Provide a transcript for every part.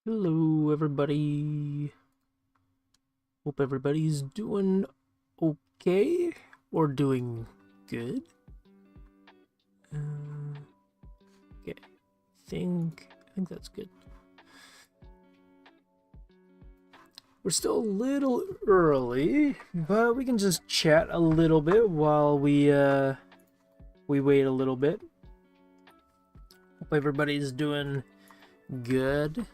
Hello, everybody. Hope everybody's doing okay or doing good. Okay, I think that's good. We're still a little early, but we can just chat a little bit while we wait a little bit. Hope everybody's doing good.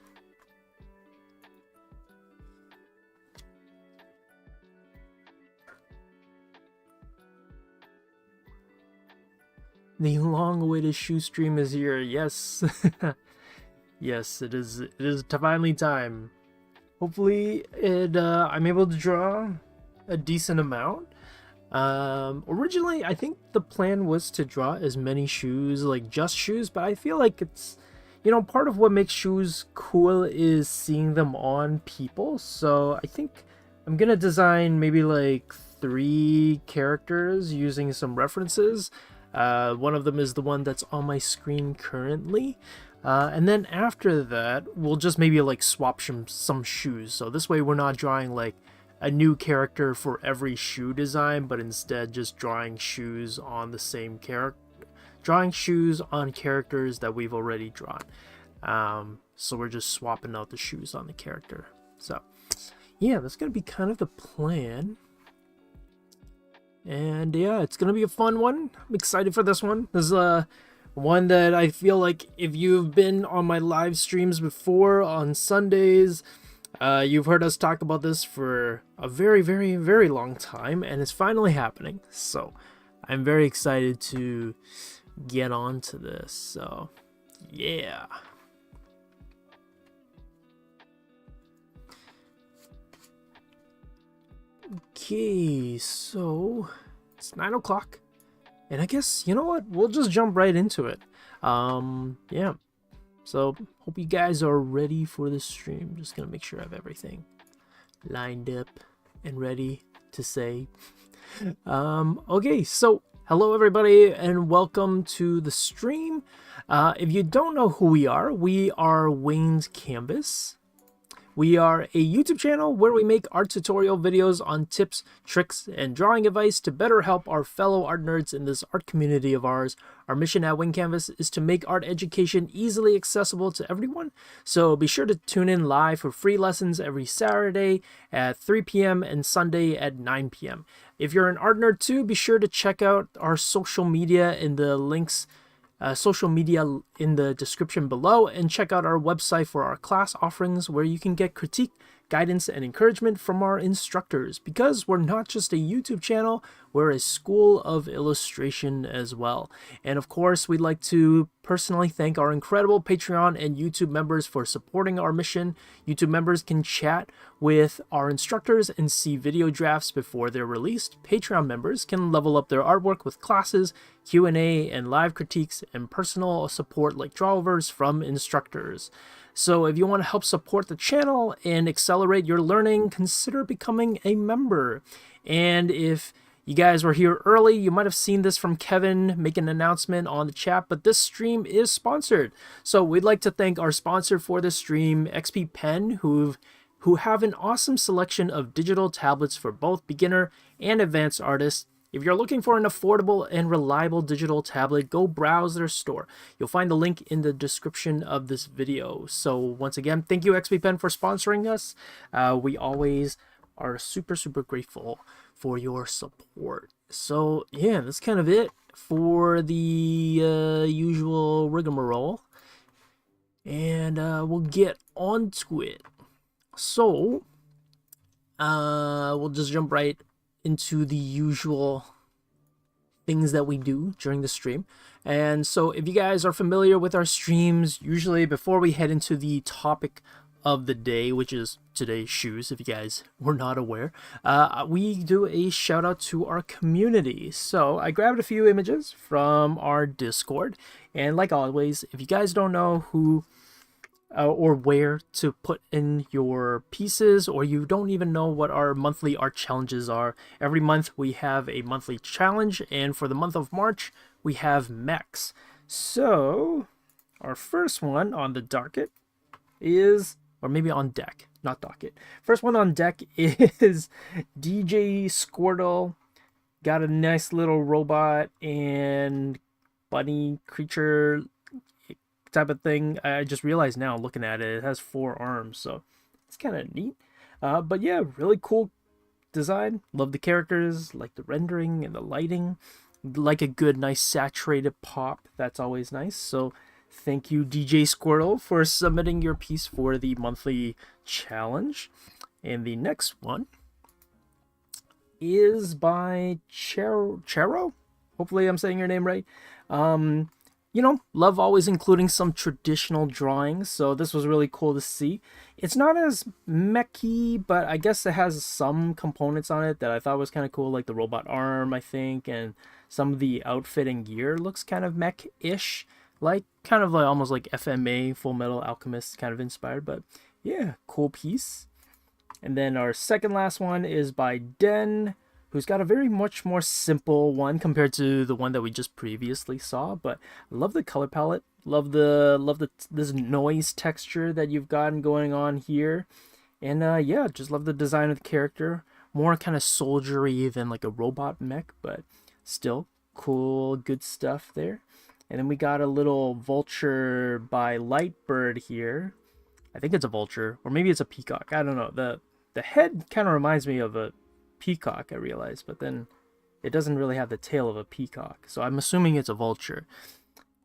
The long-awaited shoe stream is here. Yes. Yes, it is. It is finally time. Hopefully I'm able to draw a decent amount. Originally I think the plan was to draw as many shoes, like just shoes, but I feel like it's, part of what makes shoes cool is seeing them on people. So I think I'm gonna design maybe like 3 characters using some references. One of them is the one that's on my screen currently. And then after that, we'll just maybe like swap some shoes. So this way we're not drawing like a new character for every shoe design, but instead just drawing shoes on the same character. Drawing shoes on characters that we've already drawn. So we're just swapping out the shoes on the character. So yeah, that's going to be kind of the plan. And yeah, it's going to be a fun one. I'm excited for this one. This is one that I feel like if you've been on my live streams before on Sundays, you've heard us talk about this for a very, very, very long time, and it's finally happening. So I'm very excited to get on to this. So yeah. Okay, so it's 9 o'clock. And I guess, you know what? We'll just jump right into it. Yeah. So, hope you guys are ready for the stream. Just gonna make sure I have everything lined up and ready to say. Okay, so hello everybody and welcome to the stream. If you don't know who we are Wayne's Canvas. We are a YouTube channel where we make art tutorial videos on tips, tricks, and drawing advice to better help our fellow art nerds in this art community of ours. Our mission at Wayne Canvas is to make art education easily accessible to everyone, so be sure to tune in live for free lessons every Saturday at 3 p.m. and Sunday at 9 p.m. If you're an art nerd too, be sure to check out our social media in the links social media in the description below, and check out our website for our class offerings where you can get critique, guidance, and encouragement from our instructors, because we're not just a YouTube channel, we're a school of illustration as well. And of course, we'd like to personally thank our incredible Patreon and YouTube members for supporting our mission. YouTube members can chat with our instructors and see video drafts before they're released. Patreon members can level up their artwork with classes, Q&A, and live critiques, and personal support like drawovers from instructors. So if you want to help support the channel and accelerate your learning, consider becoming a member. And if you guys were here early, you might have seen this from Kevin make an announcement on the chat, but this stream is sponsored. So we'd like to thank our sponsor for this stream, XPPen, who have an awesome selection of digital tablets for both beginner and advanced artists. If you're looking for an affordable and reliable digital tablet, go browse their store. You'll find the link in the description of this video. So once again, thank you XPPen for sponsoring us. We always are super, super grateful for your support. So yeah, that's kind of it for the usual rigmarole. And we'll get on to it. So we'll just jump right into the usual things that we do during the stream. And so if you guys are familiar with our streams, usually before we head into the topic of the day, which is today's shoes, if you guys were not aware, we do a shout out to our community. So I grabbed a few images from our Discord, and like always, if you guys don't know who or where to put in your pieces, or you don't even know what our monthly art challenges are, every month we have a monthly challenge, and for the month of March we have mechs. So our first one on the docket is or maybe on deck, not docket. First one on deck is DJ Squirtle. Got a nice little robot and bunny creature type of thing. I just realized now looking at it, it has 4 arms, so it's kind of neat. But yeah, really cool design. Love the characters, like the rendering and the lighting. Like a good, nice saturated pop. That's always nice. So thank you, DJ Squirtle, for submitting your piece for the monthly challenge. And the next one is by Chero. Hopefully I'm saying your name right. You know, love always including some traditional drawings, so this was really cool to see. It's not as mechy, but I guess it has some components on it that I thought was kind of cool, like the robot arm, I think, and some of the outfit and gear looks kind of mech-ish, like kind of like almost like FMA, Full Metal Alchemist kind of inspired, but yeah, cool piece. And then our second last one is by Den, who's got a very much more simple one compared to the one that we just previously saw. But I love the color palette, love this noise texture that you've gotten going on here, and yeah, just love the design of the character. More kind of soldiery than like a robot mech, but still cool, good stuff there. And then we got a little vulture by Lightbird here. I think it's a vulture, or maybe it's a peacock. I don't know. The head kind of reminds me of a peacock, I realized, but then it doesn't really have the tail of a peacock, so I'm assuming it's a vulture.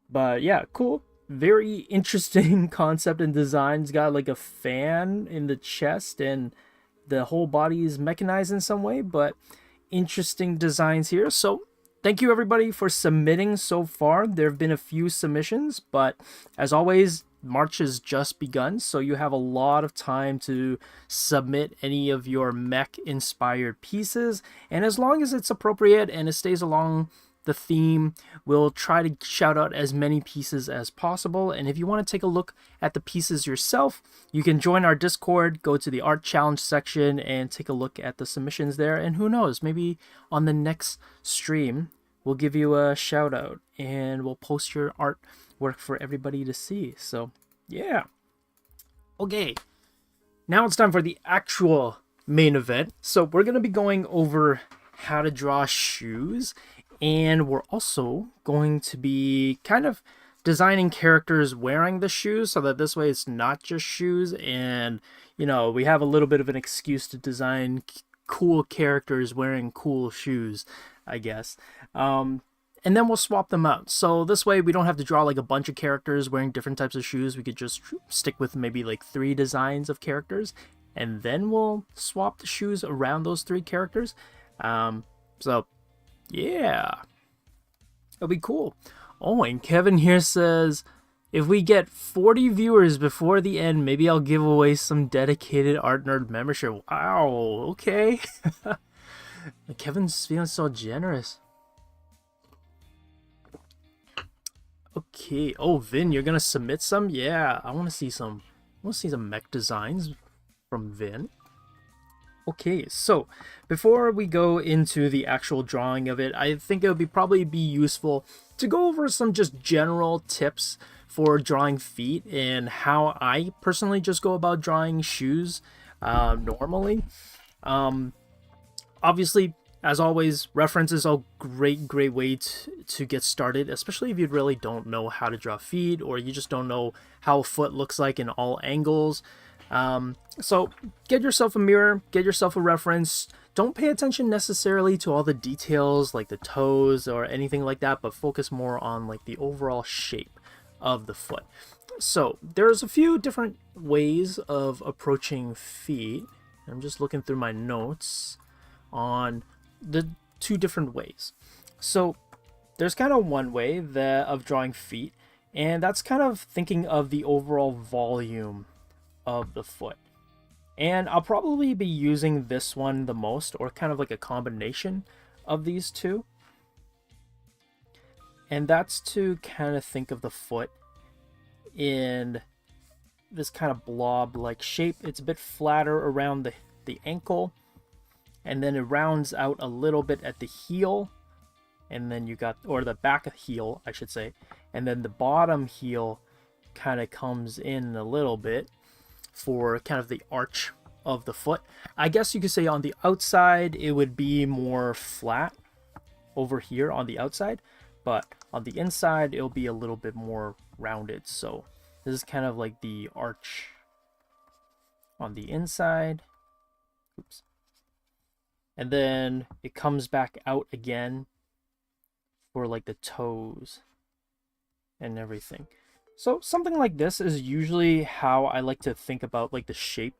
But yeah, cool, very interesting concept and design. It's got like a fan in the chest and the whole body is mechanized in some way, but interesting designs here. So thank you everybody for submitting so far. There have been a few submissions, but as always, March has just begun, so you have a lot of time to submit any of your mech inspired pieces, and as long as it's appropriate and it stays along the theme, we'll try to shout out as many pieces as possible. And if you want to take a look at the pieces yourself, you can join our Discord, go to the art challenge section and take a look at the submissions there, and who knows, maybe on the next stream we'll give you a shout out and we'll post your art work for everybody to see. So yeah, okay, now it's time for the actual main event. So we're going to be going over how to draw shoes, and we're also going to be kind of designing characters wearing the shoes, so that this way it's not just shoes, and you know, we have a little bit of an excuse to design cool characters wearing cool shoes, I guess. And then we'll swap them out. So this way we don't have to draw like a bunch of characters wearing different types of shoes. We could just stick with maybe like 3 designs of characters, and then we'll swap the shoes around those 3 characters. So yeah, it'll be cool. Oh, and Kevin here says, if we get 40 viewers before the end, maybe I'll give away some dedicated Art Nerd membership. Wow, okay. Kevin's feeling so generous. Okay. Oh, Vin, you're gonna submit some? Yeah, I want to see some. Mech designs from Vin. Okay, so before we go into the actual drawing of it, I think it would probably be useful to go over some just general tips for drawing feet and how I personally just go about drawing shoes normally. Obviously, as always, reference is a great way to get started, especially if you really don't know how to draw feet, or you just don't know how a foot looks like in all angles. So get yourself a mirror, get yourself a reference. Don't pay attention necessarily to all the details like the toes or anything like that, but focus more on like the overall shape of the foot. So there's a few different ways of approaching feet. I'm just looking through my notes on the 2 different ways. So there's kind of one way of drawing feet, and that's kind of thinking of the overall volume of the foot. And I'll probably be using this one the most, or kind of like a combination of these 2. And that's to kind of think of the foot in this kind of blob-like shape. It's a bit flatter around the ankle, and then it rounds out a little bit at the heel, and then you got, or the back heel, I should say, and then the bottom heel kind of comes in a little bit, for kind of the arch of the foot. I guess you could say on the outside it would be more flat over here on the outside, but on the inside it'll be a little bit more rounded. So this is kind of like the arch on the inside. Oops. And then it comes back out again for like the toes and everything. So something like this is usually how I like to think about like the shape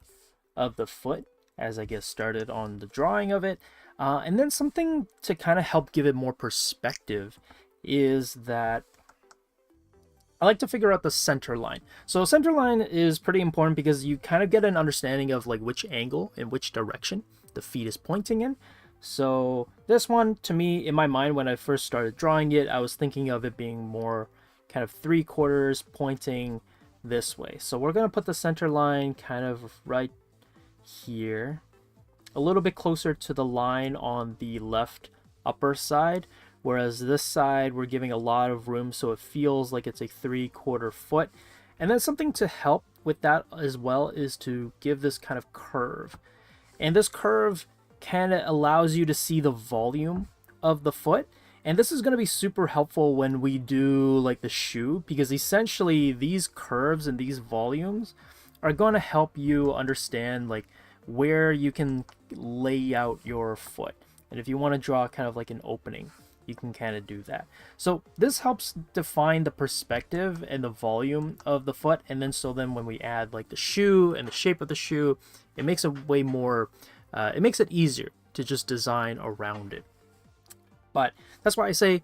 of the foot as I get started on the drawing of it. And then something to kind of help give it more perspective is that I like to figure out the center line. So center line is pretty important because you kind of get an understanding of like which angle and which direction the feet is pointing in. So this one, to me, in my mind, when I first started drawing it, I was thinking of it being more kind of 3/4 pointing this way. So we're going to put the center line kind of right here, a little bit closer to the line on the left upper side, whereas this side we're giving a lot of room so it feels like it's a 3/4 foot. And then something to help with that as well is to give this kind of curve. And this curve kind of allows you to see the volume of the foot. And this is going to be super helpful when we do like the shoe, because essentially these curves and these volumes are going to help you understand like where you can lay out your foot. And if you want to draw kind of like an opening, you can kind of do that. So this helps define the perspective and the volume of the foot. And then when we add like the shoe and the shape of the shoe, it makes it way more, it makes it easier to just design around it. But that's why I say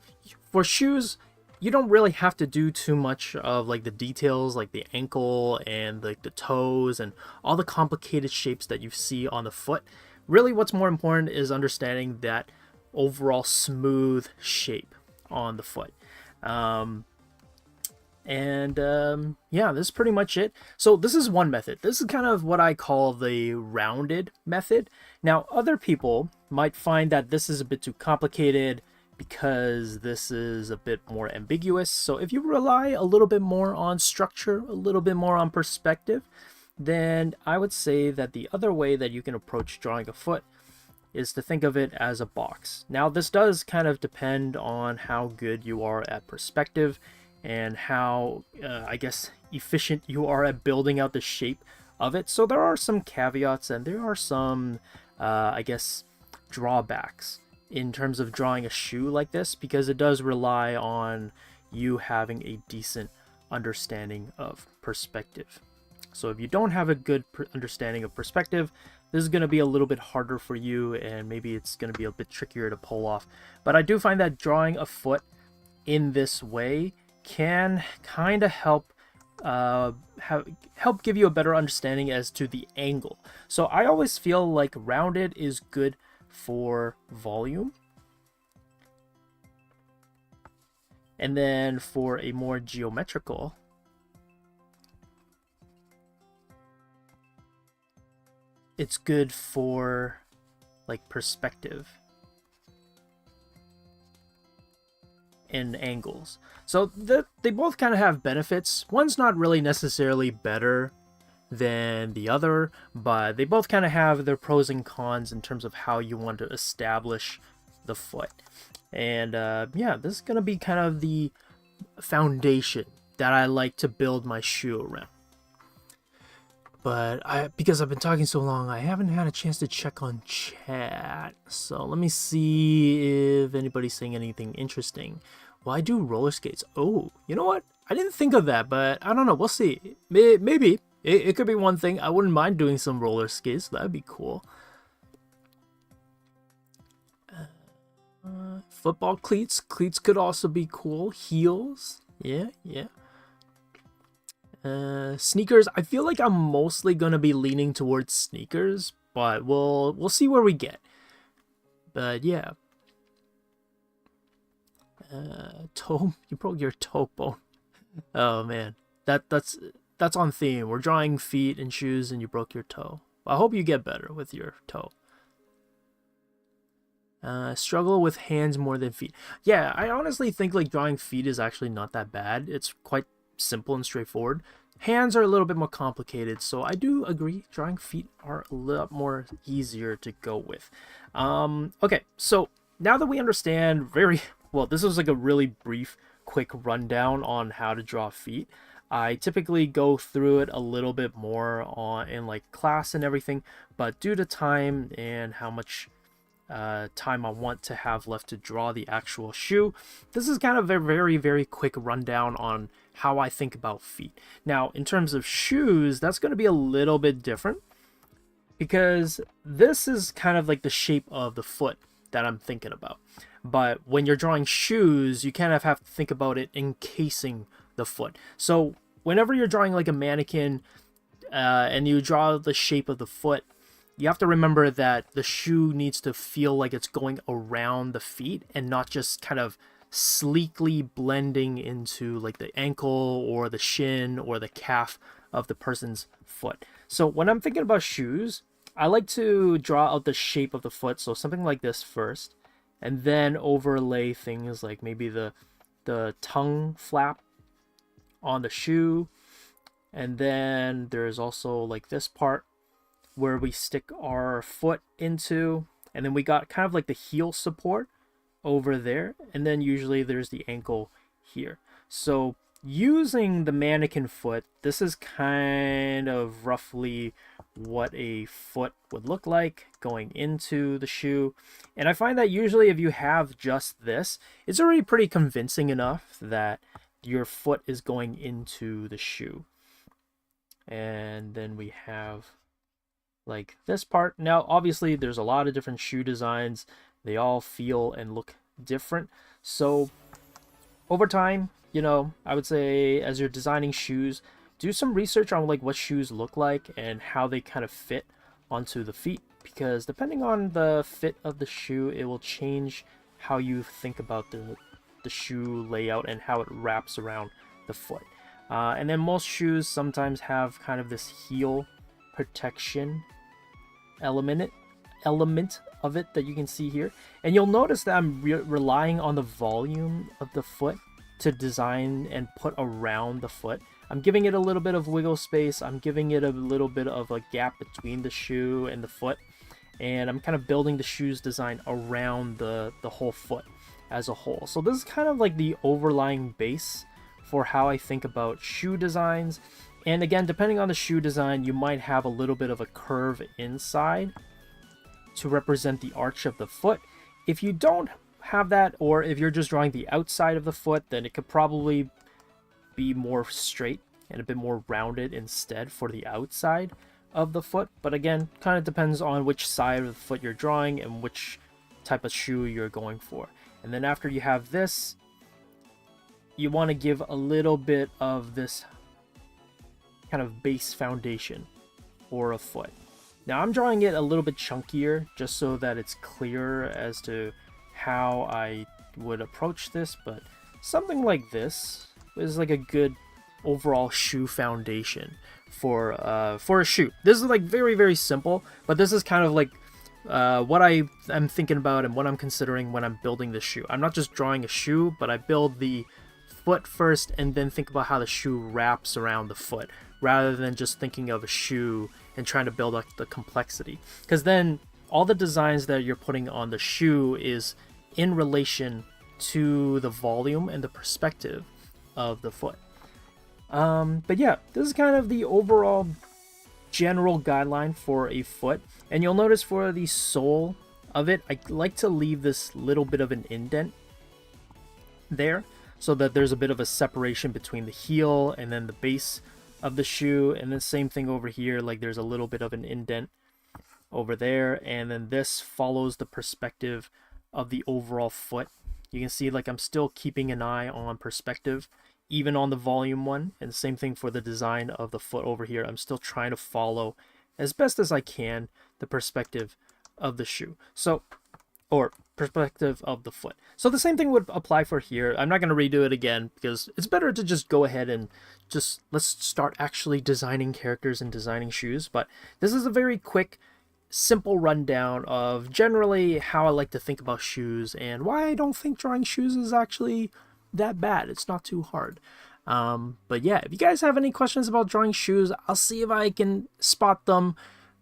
for shoes, you don't really have to do too much of like the details, like the ankle and like the toes and all the complicated shapes that you see on the foot. Really what's more important is understanding that overall smooth shape on the foot. Yeah, this is pretty much it. So this is one method. This is kind of what I call the rounded method. Now other people might find that this is a bit too complicated because this is a bit more ambiguous. So if you rely a little bit more on structure, a little bit more on perspective, then I would say that the other way that you can approach drawing a foot is to think of it as a box. Now this does kind of depend on how good you are at perspective and how, I guess, efficient you are at building out the shape of it. So there are some caveats and there are some, I guess, drawbacks in terms of drawing a shoe like this, because it does rely on you having a decent understanding of perspective. So if you don't have a good understanding of perspective, this is going to be a little bit harder for you, and maybe it's going to be a bit trickier to pull off. But I do find that drawing a foot in this way can kind of help give you a better understanding as to the angle. So I always feel like rounded is good for volume, and then for a more geometrical, it's good for like perspective and angles. So they both kind of have benefits. One's not really necessarily better than the other, but they both kind of have their pros and cons in terms of how you want to establish the foot. And yeah, this is going to be kind of the foundation that I like to build my shoe around. But because I've been talking so long, I haven't had a chance to check on chat. So let me see if anybody's saying anything interesting. Well, I do roller skates. Oh, you know what? I didn't think of that, but I don't know. We'll see. Maybe. It could be one thing. I wouldn't mind doing some roller skates. That'd be cool. Football cleats. Cleats could also be cool. Heels. Yeah. Sneakers. I feel like I'm mostly gonna be leaning towards sneakers, but we'll see where we get. But yeah. Toe. You broke your toe bone. Oh man, that's on theme. We're drawing feet and shoes, and you broke your toe. I hope you get better with your toe. Struggle with hands more than feet. Yeah, I honestly think like drawing feet is actually not that bad. It's quite simple and straightforward. Hands are a little bit more complicated, so I do agree drawing feet are a lot more easier to go with. Okay, so now that we understand very well, this was like a really brief, quick rundown on how to draw feet. I typically go through it a little bit more in like class and everything, but due to time and how much time I want to have left to draw the actual shoe, this is kind of a very, very quick rundown on how I think about feet. Now, in terms of shoes, that's going to be a little bit different because this is kind of like the shape of the foot that I'm thinking about. But when you're drawing shoes, you kind of have to think about it encasing the foot. So whenever you're drawing like a mannequin and you draw the shape of the foot, you have to remember that the shoe needs to feel like it's going around the feet and not just kind of sleekly blending into like the ankle or the shin or the calf of the person's foot. So when I'm thinking about shoes, I like to draw out the shape of the foot, so something like this first, and then overlay things like maybe the tongue flap on the shoe, and then there's also like this part where we stick our foot into, and then we got kind of like the heel support over there, and then usually there's the ankle here. So using the mannequin foot, this is kind of roughly what a foot would look like going into the shoe. And I find that usually if you have just this, it's already pretty convincing enough that your foot is going into the shoe. And then we have like this part. Now obviously there's a lot of different shoe designs. They all feel and look different. So over time, you know, I would say as you're designing shoes, do some research on like what shoes look like and how they kind of fit onto the feet, because depending on the fit of the shoe, it will change how you think about the shoe layout and how it wraps around the foot. And then most shoes sometimes have kind of this heel protection element of it that you can see here, and you'll notice that I'm relying on the volume of the foot to design and put around the foot. I'm giving it a little bit of wiggle space, I'm giving it a little bit of a gap between the shoe and the foot, and I'm kind of building the shoe's design around the whole foot as a whole. So this is kind of like the overlying base for how I think about shoe designs. And again, depending on the shoe design, you might have a little bit of a curve inside to represent the arch of the foot. If you don't have that, or if you're just drawing the outside of the foot, then it could probably be more straight and a bit more rounded instead for the outside of the foot. But again, kind of depends on which side of the foot you're drawing and which type of shoe you're going for. And then after you have this, you want to give a little bit of this kind of base foundation for a foot. Now I'm drawing it a little bit chunkier just so that it's clearer as to how I would approach this, but something like this is like a good overall shoe foundation for a shoe. This is like very, very simple, but this is kind of like what I'm thinking about and what I'm considering when I'm building the shoe. I'm not just drawing a shoe, but I build the foot first and then think about how the shoe wraps around the foot, rather than just thinking of a shoe and trying to build up the complexity. Because then all the designs that you're putting on the shoe is in relation to the volume and the perspective of the foot. But yeah, this is kind of the overall general guideline for a foot. And you'll notice for the sole of it, I like to leave this little bit of an indent there so that there's a bit of a separation between the heel and then the base of the shoe. And then same thing over here, like there's a little bit of an indent over there, and then this follows the perspective of the overall foot. You can see like I'm still keeping an eye on perspective even on the volume one, and the same thing for the design of the foot over here. I'm still trying to follow as best as I can the perspective of the shoe, so, or perspective of the foot. So the same thing would apply for here. I'm not going to redo it again because it's better to just go ahead and just let's start actually designing characters and designing shoes. But this is a very quick, simple rundown of generally how I like to think about shoes and why I don't think drawing shoes is actually that bad. It's not too hard. But yeah, if you guys have any questions about drawing shoes, I'll see if I can spot them.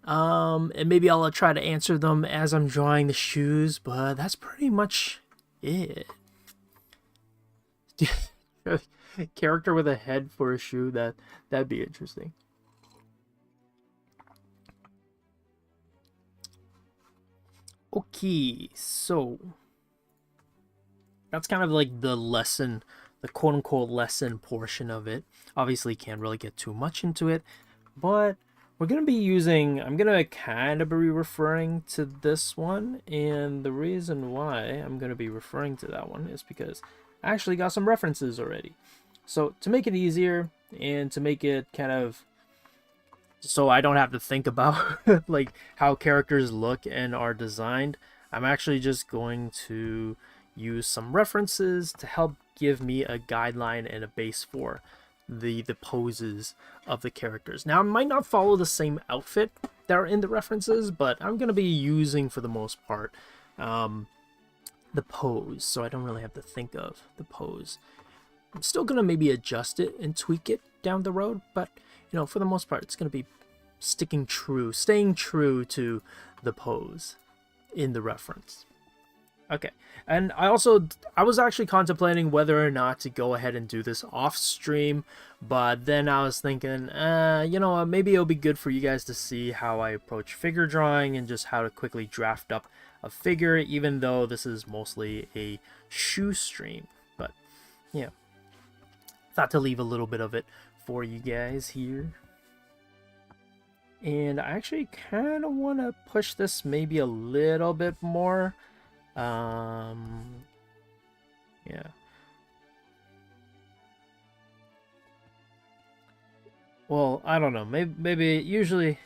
And maybe I'll try to answer them as I'm drawing the shoes, but that's pretty much it. Character with a head for a shoe, that'd be interesting. Okay, so that's kind of like the lesson, the quote-unquote lesson portion of it. Obviously can't really get too much into it, but we're going to be using, I'm going to kind of be referring to this one, and the reason why I'm going to be referring to that one is because I actually got some references already. So to make it easier and to make it kind of so I don't have to think about like how characters look and are designed, I'm actually just going to use some references to help give me a guideline and a base for the poses of the characters. Now, I might not follow the same outfit that are in the references, but I'm going to be using, for the most part, the pose, so I don't really have to think of the pose. I'm still going to maybe adjust it and tweak it down the road, but, you know, for the most part, it's going to be staying true to the pose in the reference. Okay, and I was actually contemplating whether or not to go ahead and do this off stream, but then I was thinking, you know what, maybe it'll be good for you guys to see how I approach figure drawing and just how to quickly draft up a figure, even though this is mostly a shoe stream. But yeah, thought to leave a little bit of it for you guys here. And I actually kind of want to push this maybe a little bit more. Yeah. Well, I don't know. Maybe usually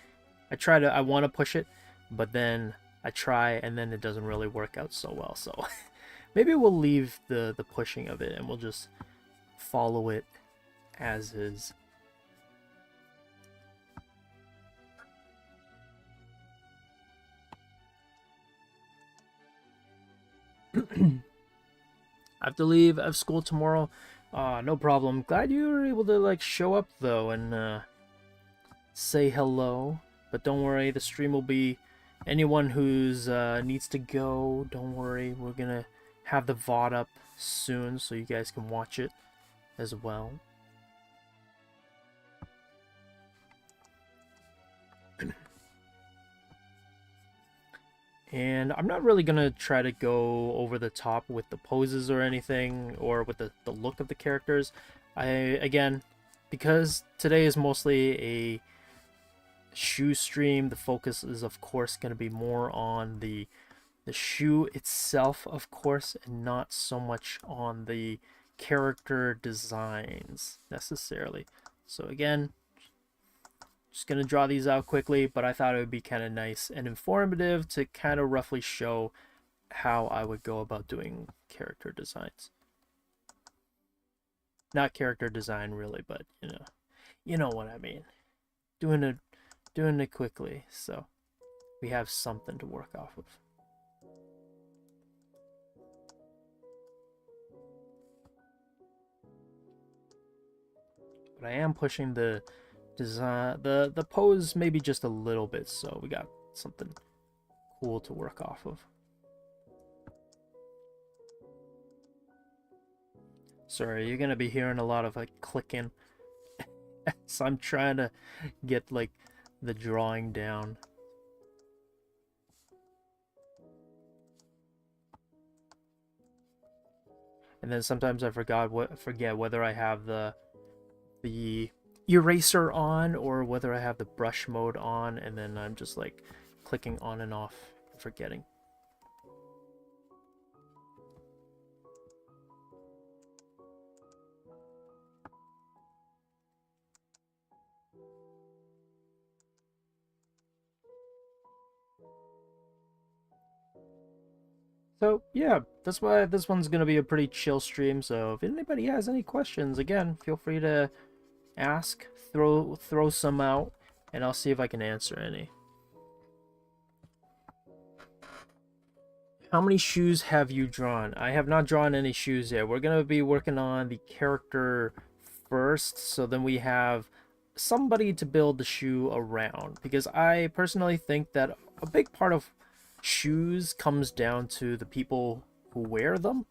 I want to push it, but then I try and then it doesn't really work out so well. So maybe we'll leave the pushing of it and we'll just follow it as is. I have to leave. I have school tomorrow. No problem. Glad you were able to like show up though and say hello. But don't worry, the stream will be anyone who's needs to go. Don't worry, we're gonna have the VOD up soon so you guys can watch it as well. And I'm not really going to try to go over the top with the poses or anything, or with the look of the characters. Again, because today is mostly a shoe stream, the focus is of course going to be more on the shoe itself, of course, and not so much on the character designs necessarily. So again, just going to draw these out quickly, but I thought it would be kind of nice and informative to kind of roughly show how I would go about doing character designs. Not character design really, but you know what I mean. Doing it quickly, so we have something to work off of. But I am pushing the design, the pose maybe just a little bit, so we got something cool to work off of. Sorry, you're gonna be hearing a lot of like clicking so I'm trying to get like the drawing down. And then sometimes I forget whether I have the eraser on or whether I have the brush mode on, and then I'm just like clicking on and off, forgetting. So yeah, that's why this one's gonna be a pretty chill stream. So if anybody has any questions, again, feel free to ask, throw some out, and I'll see if I can answer any. How many shoes have you drawn? I have not drawn any shoes yet. We're gonna be working on the character first, so then we have somebody to build the shoe around, because I personally think that a big part of shoes comes down to the people who wear them.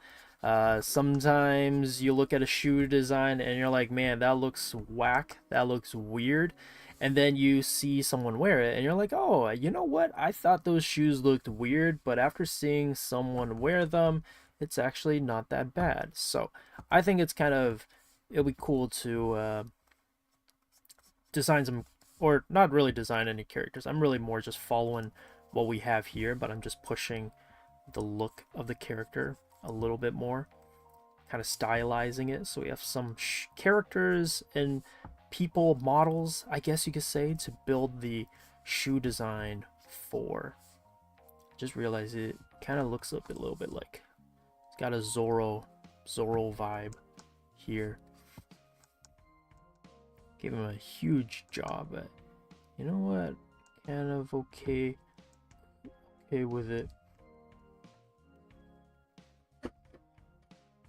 Sometimes you look at a shoe design and you're like, man, that looks whack, that looks weird, and then you see someone wear it and you're like, oh, you know what, I thought those shoes looked weird, but after seeing someone wear them, it's actually not that bad. So I think it'll be cool to design some, or not really design any characters. I'm really more just following what we have here, but I'm just pushing the look of the character a little bit more, kind of stylizing it. So we have some characters and people models, I guess you could say, to build the shoe design for. Just realized it kind of looks a little bit like it's got a Zorro vibe here. Gave him a huge job, but you know what? Kind of okay with it.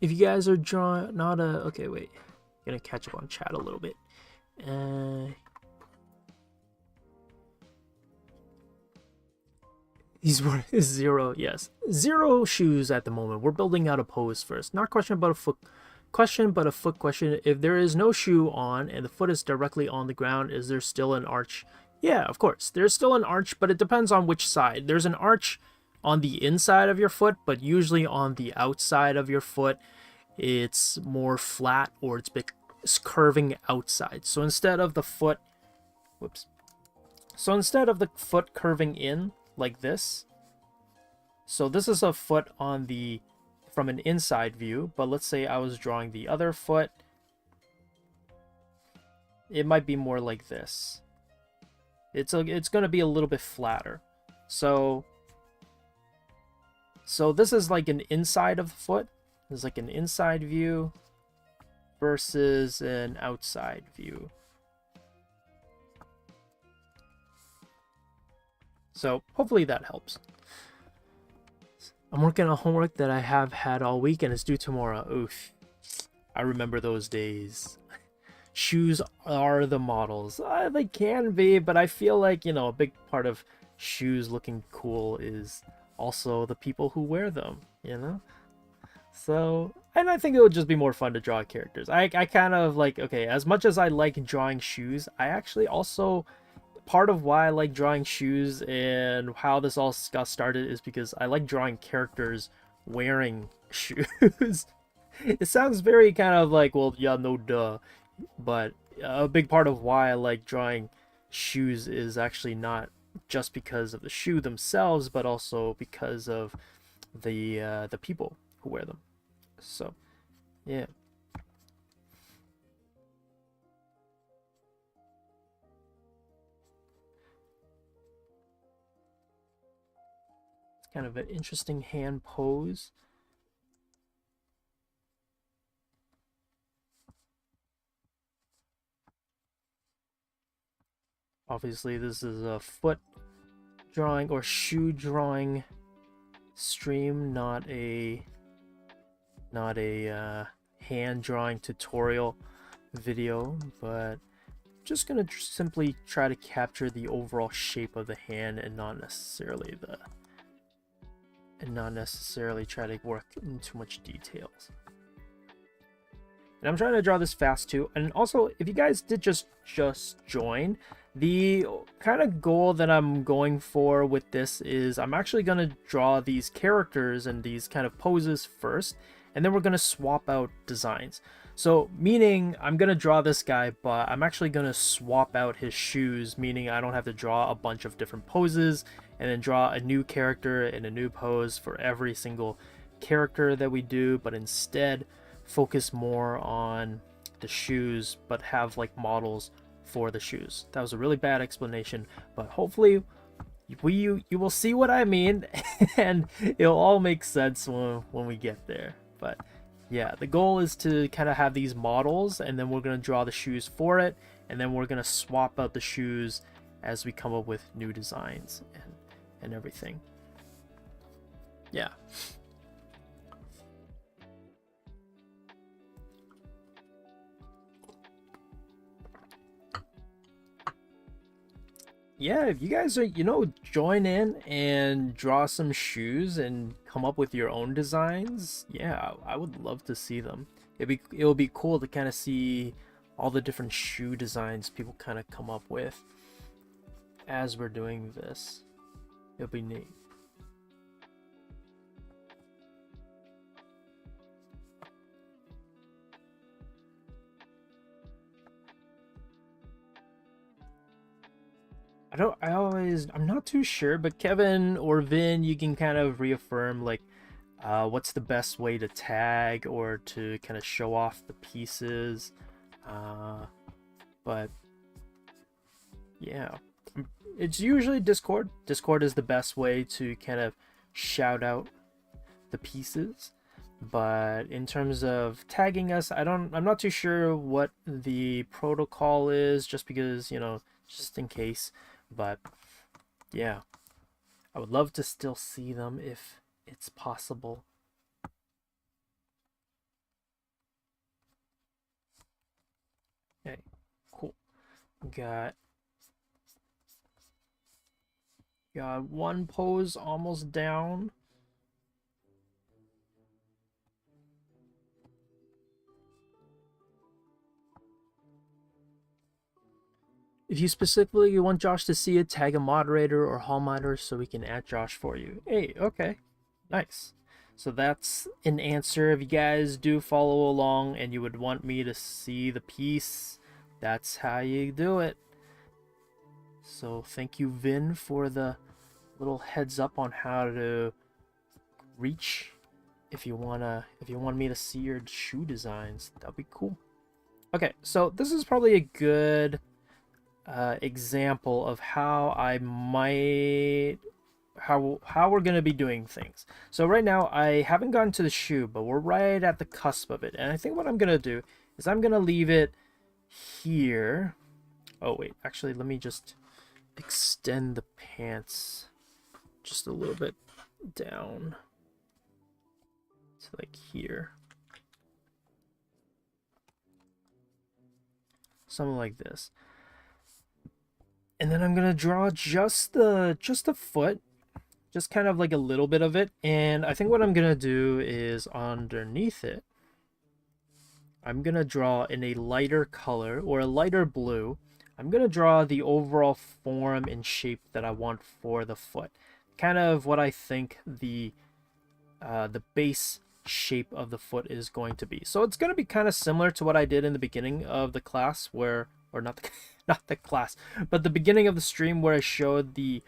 If you guys are drawing, not a okay, wait, gonna catch up on chat a little bit. These were zero, yes, zero shoes at the moment. We're building out a pose first. Not question about a foot question, but a foot question. If there is no shoe on and the foot is directly on the ground, is there still an arch? Yeah, of course. There's still an arch, but it depends on which side. There's an arch on the inside of your foot, but usually on the outside of your foot, it's more flat, or it's curving outside. So instead of the foot, So instead of the foot curving in like this, so this is a foot on the from an inside view, but let's say I was drawing the other foot, it might be more like this. It's going to be a little bit flatter. So this is like an inside of the foot. There's like an inside view versus an outside view. So hopefully that helps. I'm working on homework that I have had all week and it's due tomorrow. Oof. I remember those days. Shoes are the models. They can be, but I feel like, a big part of shoes looking cool is also the people who wear them, So, and I think it would just be more fun to draw characters. I kind of like, okay, as much as I like drawing shoes, I actually also, part of why I like drawing shoes and how this all got started is because I like drawing characters wearing shoes. It sounds very kind of like, well, yeah, no duh. But a big part of why I like drawing shoes is actually not just because of the shoe themselves, but also because of the people who wear them. So, yeah. It's kind of an interesting hand pose. Obviously, this is a foot drawing or shoe drawing stream, not a hand drawing tutorial video, but just gonna simply try to capture the overall shape of the hand and not necessarily try to work in too much details. And I'm trying to draw this fast too. And also, if you guys did just join, the kind of goal that I'm going for with this is I'm actually going to draw these characters and these kind of poses first, and then we're going to swap out designs. So meaning I'm going to draw this guy, but I'm actually going to swap out his shoes, meaning I don't have to draw a bunch of different poses and then draw a new character and a new pose for every single character that we do, but instead focus more on the shoes, but have like models for the shoes. That was a really bad explanation, but hopefully you will see what I mean and it'll all make sense when we get there. But yeah, the goal is to kind of have these models, and then we're going to draw the shoes for it, and then we're going to swap out the shoes as we come up with new designs and everything. Yeah. yeah, if you guys are, join in and draw some shoes and come up with your own designs, yeah, I would love to see them. It would be cool to kind of see all the different shoe designs people kind of come up with as we're doing this. It'll be neat. I'm not too sure, but Kevin or Vin, you can kind of reaffirm like what's the best way to tag or to kind of show off the pieces. But yeah, it's usually Discord. Discord is the best way to kind of shout out the pieces. But in terms of tagging us, I'm not too sure what the protocol is, just because, just in case. But yeah, I would love to still see them if it's possible. Okay, cool. Got one pose almost down. If you specifically want Josh to see it, tag a moderator or hall monitor so we can add Josh for you. Hey, okay. Nice. So that's an answer. If you guys do follow along and you would want me to see the piece, that's how you do it. So thank you, Vin, for the little heads up on how to reach. If you want me to see your shoe designs, that'd be cool. Okay, so this is probably a good example of how how we're gonna be doing things. So right now I haven't gotten to the shoe, but we're right at the cusp of it, and I think what I'm gonna do is I'm gonna leave it here. Oh wait, actually let me just extend the pants just a little bit down to like here, something like this. And then I'm gonna draw just the foot, just kind of like a little bit of it. And I think what I'm gonna do is underneath it, I'm gonna draw in a lighter color or a lighter blue. I'm gonna draw the overall form and shape that I want for the foot, kind of what I think the base shape of the foot is going to be. So it's going to be kind of similar to what I did in the beginning of the class, where, or not the, not the class, but the beginning of the stream, where I showed the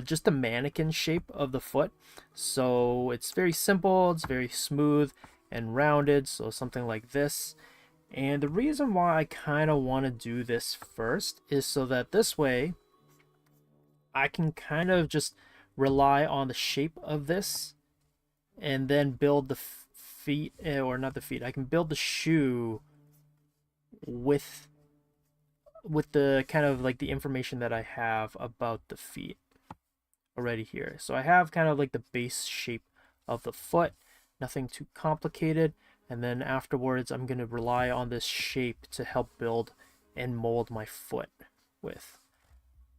just the mannequin shape of the foot. So it's very simple, it's very smooth and rounded, so something like this. And the reason why I kind of want to do this first is so that this way I can kind of just rely on the shape of this and then build the feet, or not the feet, I can build the shoe with the kind of like the information that I have about the feet already here. So I have kind of like the base shape of the foot, nothing too complicated, and then afterwards I'm going to rely on this shape to help build and mold my foot with.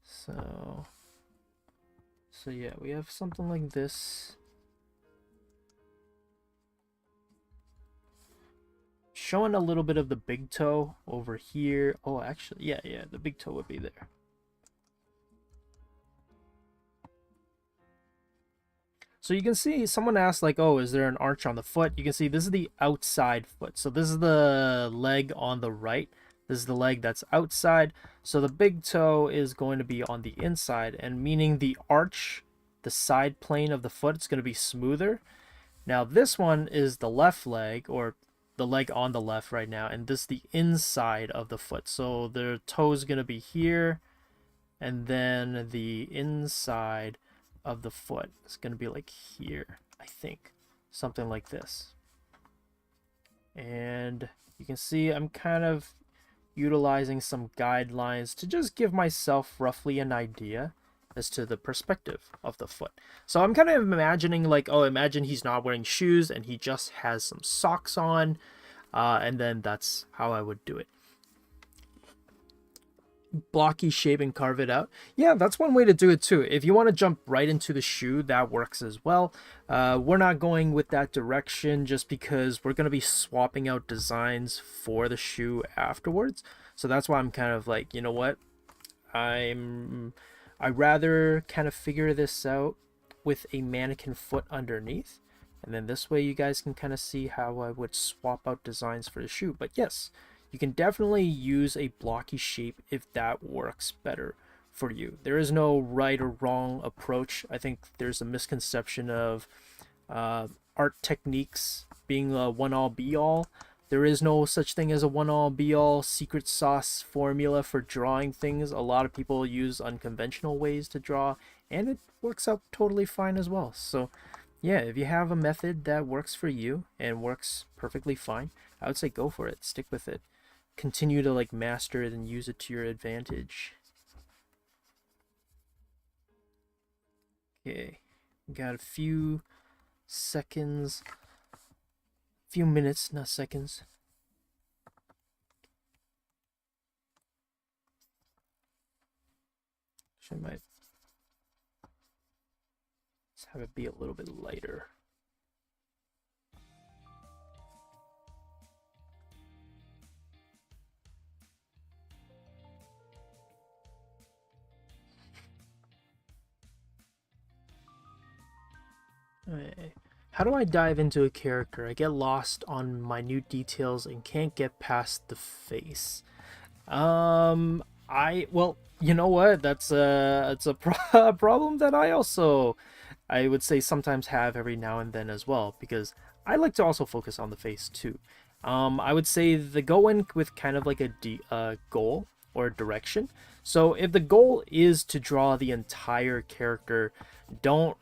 So yeah, we have something like this. Showing a little bit of the big toe over here. Oh, actually, yeah, the big toe would be there. So you can see someone asked like, oh, is there an arch on the foot? You can see this is the outside foot. So this is the leg on the right. This is the leg that's outside. So the big toe is going to be on the inside, and meaning the arch, the side plane of the foot, it's going to be smoother. Now this one is the left leg, or the leg on the left right now, and this is the inside of the foot. So the toe is going to be here, and then the inside of the foot is going to be like here, I think, something like this. And you can see I'm kind of utilizing some guidelines to just give myself roughly an idea as to the perspective of the foot. So I'm kind of imagining like, oh, imagine he's not wearing shoes and he just has some socks on, and then that's how I would do it. blocky shape and carve it out. Yeah, that's one way to do it too. If you want to jump right into the shoe, that works as well. We're not going with that direction just because we're going to be swapping out designs for the shoe afterwards. So that's why I'm kind of like, you know what? I'd rather kind of figure this out with a mannequin foot underneath. And then this way you guys can kind of see how I would swap out designs for the shoe. But yes, you can definitely use a blocky shape if that works better for you. There is no right or wrong approach. I think there's a misconception of art techniques being a one-all be-all. There is no such thing as a one-all be-all secret sauce formula for drawing things. A lot of people use unconventional ways to draw, and it works out totally fine as well. So yeah, if you have a method that works for you and works perfectly fine, I would say go for it. Stick with it. Continue to like master it and use it to your advantage. Okay, got a few seconds, few minutes, not seconds. I might just have it be a little bit lighter. How do I dive into a character? I get lost on minute details and can't get past the face. Well, you know what? It's a problem that I would say sometimes have every now and then as well, because I like to also focus on the face too. I would say the go in with kind of like a goal or direction. So if the goal is to draw the entire character, don't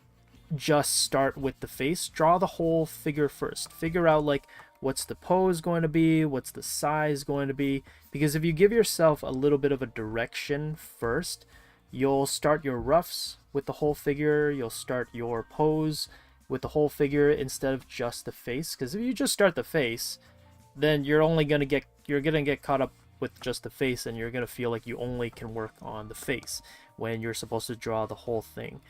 just start with the face. Draw the whole figure first. Figure out like what's the pose going to be, what's the size going to be, because if you give yourself a little bit of a direction first, you'll start your roughs with the whole figure, you'll start your pose with the whole figure instead of just the face. Because if you just start the face, then you're gonna get caught up with just the face, and you're gonna feel like you only can work on the face when you're supposed to draw the whole thing.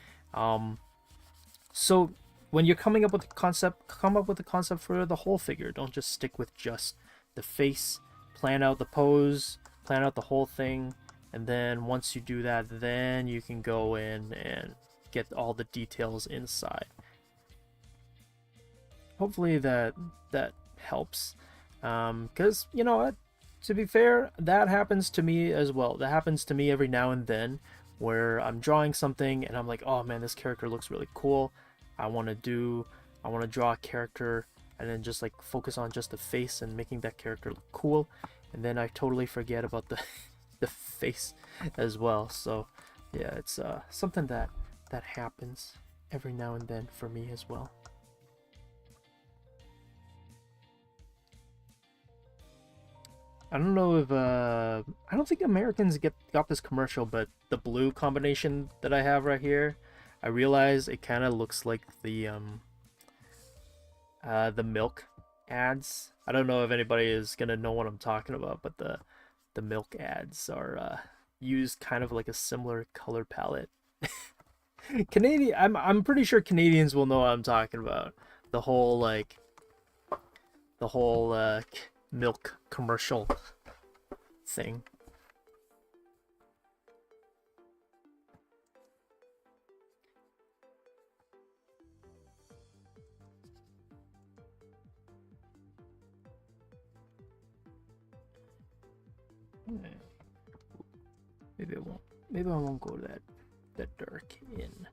So when you're coming up with a concept, come up with a concept for the whole figure. Don't just stick with just the face. Plan out the pose, plan out the whole thing, and then once you do that, then you can go in and get all the details inside. Hopefully that helps, because you know what, to be fair, that happens to me as well. That happens to me every now and then, where I'm drawing something and I'm like, oh man, this character looks really cool. I want to draw a character and then just like focus on just the face and making that character look cool, and then I totally forget about the face as well. So yeah, it's something that happens every now and then for me as well. I don't know if I don't think Americans got this commercial, but the blue combination that I have right here, I realize it kind of looks like the milk ads. I don't know if anybody is gonna know what I'm talking about, but the milk ads are used kind of like a similar color palette. I'm pretty sure Canadians will know what I'm talking about. The whole milk commercial thing. Maybe I won't go that dark in.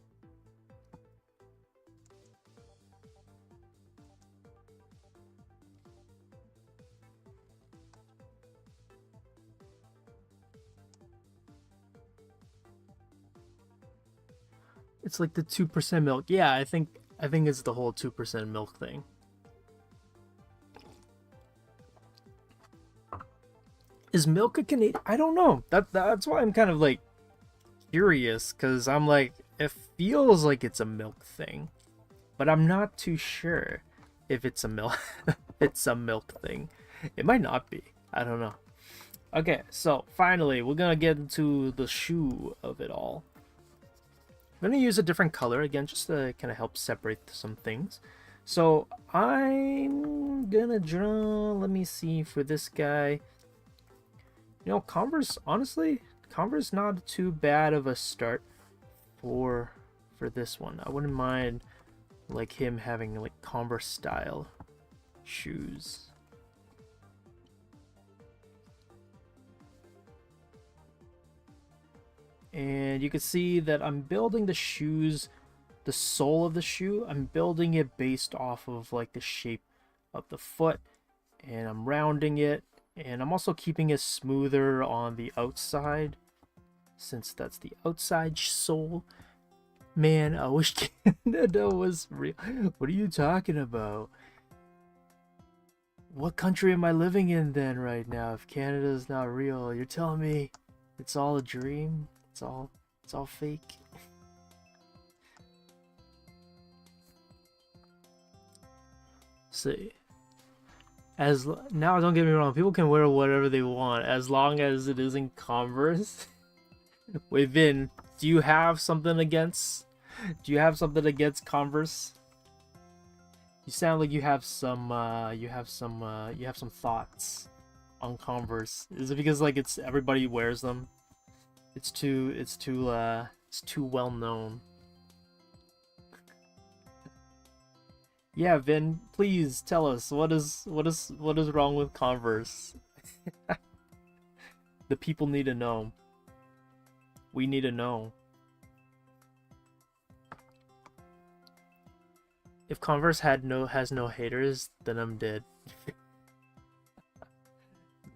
It's like the 2% milk. Yeah, I think it's the whole 2% milk thing. Is milk a Canadian? I don't know. That's why I'm kind of like curious, because I'm like, it feels like it's a milk thing, but I'm not too sure if it's a milk it's a milk thing. It might not be. I don't know. Okay, so finally, we're gonna get into the shoe of it all. I'm gonna use a different color again, just to kind of help separate some things. So I'm gonna draw. Let me see for this guy. You know, Converse. Honestly, Converse not too bad of a start for this one. I wouldn't mind like him having like Converse style shoes. And you can see that I'm building the shoes, the sole of the shoe, I'm building it based off of like the shape of the foot, and I'm rounding it, and I'm also keeping it smoother on the outside since that's the outside sole. Man, I wish Canada was real. What are you talking about? What country am I living in then right now if Canada's not real? You're telling me it's all a dream? It's all fake. See, now don't get me wrong, people can wear whatever they want as long as it isn't Converse. Wait, Vin, do you have something against Converse? You sound like you have some thoughts on Converse. Is it because like it's everybody wears them? It's too well known. Yeah, Vin, please tell us what is wrong with Converse. The people need to know. We need to know. If Converse has no haters, then I'm dead.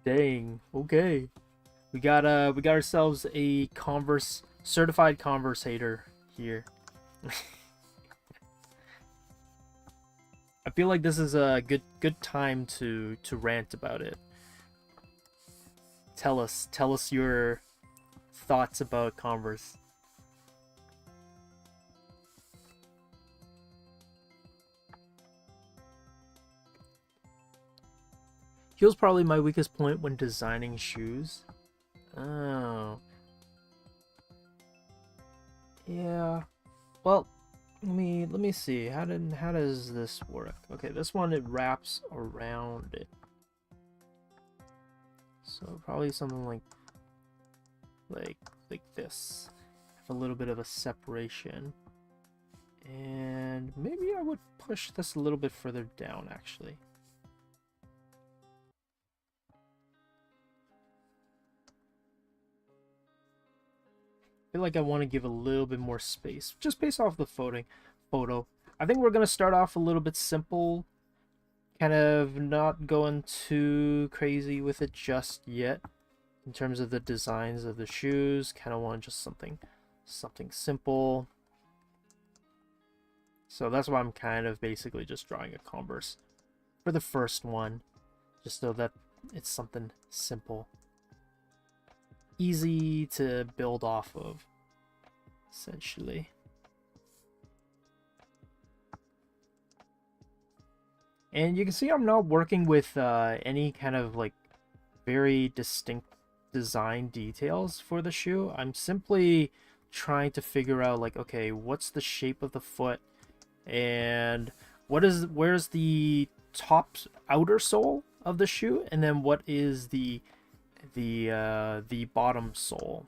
Dang. Okay. We got ourselves a Converse certified Converse hater here. I feel like this is a good time to rant about it. Tell us your thoughts about Converse. Heel's probably my weakest point when designing shoes. Oh. Yeah. Well, let me see. How does this work? Okay, this one it wraps around it. So probably something like this. Have a little bit of a separation. And maybe I would push this a little bit further down actually. I feel like I want to give a little bit more space, just based off the photo. I think we're going to start off a little bit simple, kind of not going too crazy with it just yet. In terms of the designs of the shoes, kind of want just something simple. So that's why I'm kind of basically just drawing a Converse for the first one, just so that it's something simple. Easy to build off of, essentially. And you can see I'm not working with any kind of like very distinct design details for the shoe. I'm simply trying to figure out like, okay, what's the shape of the foot, and where's the top outer sole of the shoe, and then what is the bottom sole.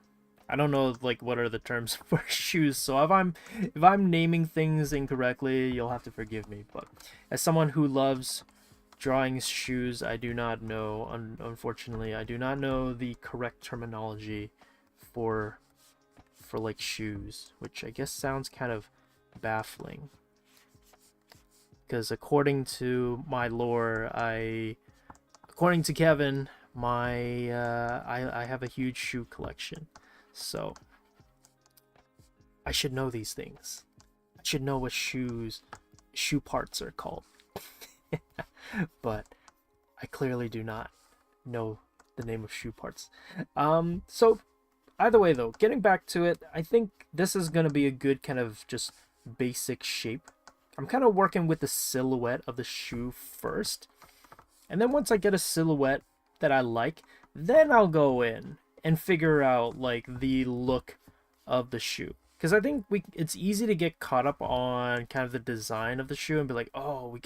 I don't know like what are the terms for shoes, so if I'm naming things incorrectly, you'll have to forgive me. But as someone who loves drawing shoes, I do not know, unfortunately, I do not know the correct terminology for like shoes, which I guess sounds kind of baffling. Because according to my lore, according to Kevin, I have a huge shoe collection, so I should know these things. I should know what shoe parts are called. But I clearly do not know the name of shoe parts. So either way though, getting back to it, I think this is gonna be a good kind of just basic shape. I'm kind of working with the silhouette of the shoe first, and then once I get a silhouette that I like, then I'll go in and figure out like the look of the shoe. Because I think it's easy to get caught up on kind of the design of the shoe and be like, oh,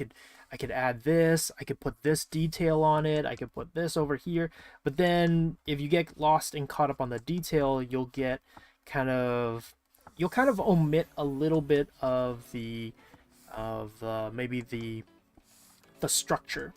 I could add this, I could put this detail on it, I could put this over here. But then if you get lost and caught up on the detail, you'll kind of omit a little bit of maybe the structure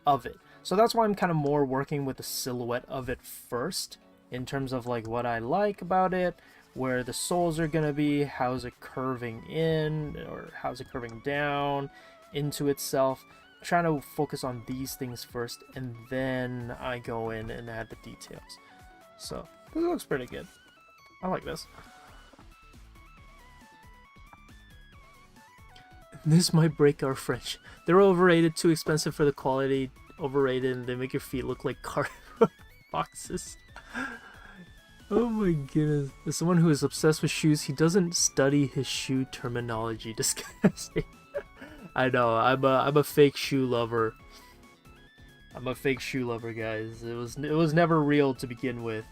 of it. So that's why I'm kind of more working with the silhouette of it first, in terms of like what I like about it, where the soles are gonna be, how's it curving in or how's it curving down into itself. I'm trying to focus on these things first, and then I go in and add the details. So this looks pretty good. I like this. This might break our friendship. They're overrated, too expensive for the quality, overrated, and they make your feet look like cardboard boxes. Oh my goodness. As someone who is obsessed with shoes, he doesn't study his shoe terminology. Disgusting. I know, I'm a fake shoe lover. I'm a fake shoe lover, guys. It was never real to begin with.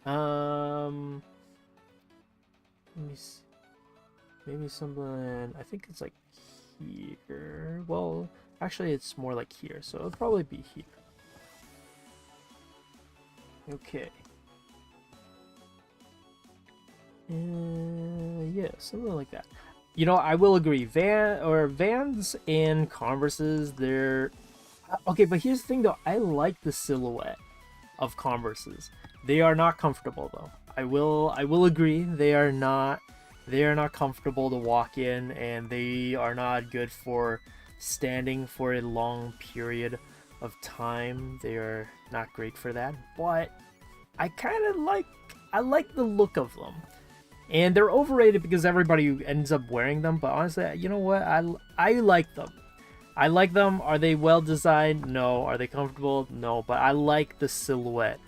Let me see. Maybe something, I think it's like here. Well, actually it's more like here, so it'll probably be here. Okay. Yeah, something like that. You know, I will agree. Vans and Converses, they're okay, but here's the thing though. I like the silhouette of Converses. They are not comfortable though. I will agree. They are not comfortable to walk in, and they are not good for standing for a long period of time. They are not great for that, but I like the look of them. And they're overrated because everybody ends up wearing them, but honestly, you know what? I like them. I like them. Are they well designed? No. Are they comfortable? No, but I like the silhouette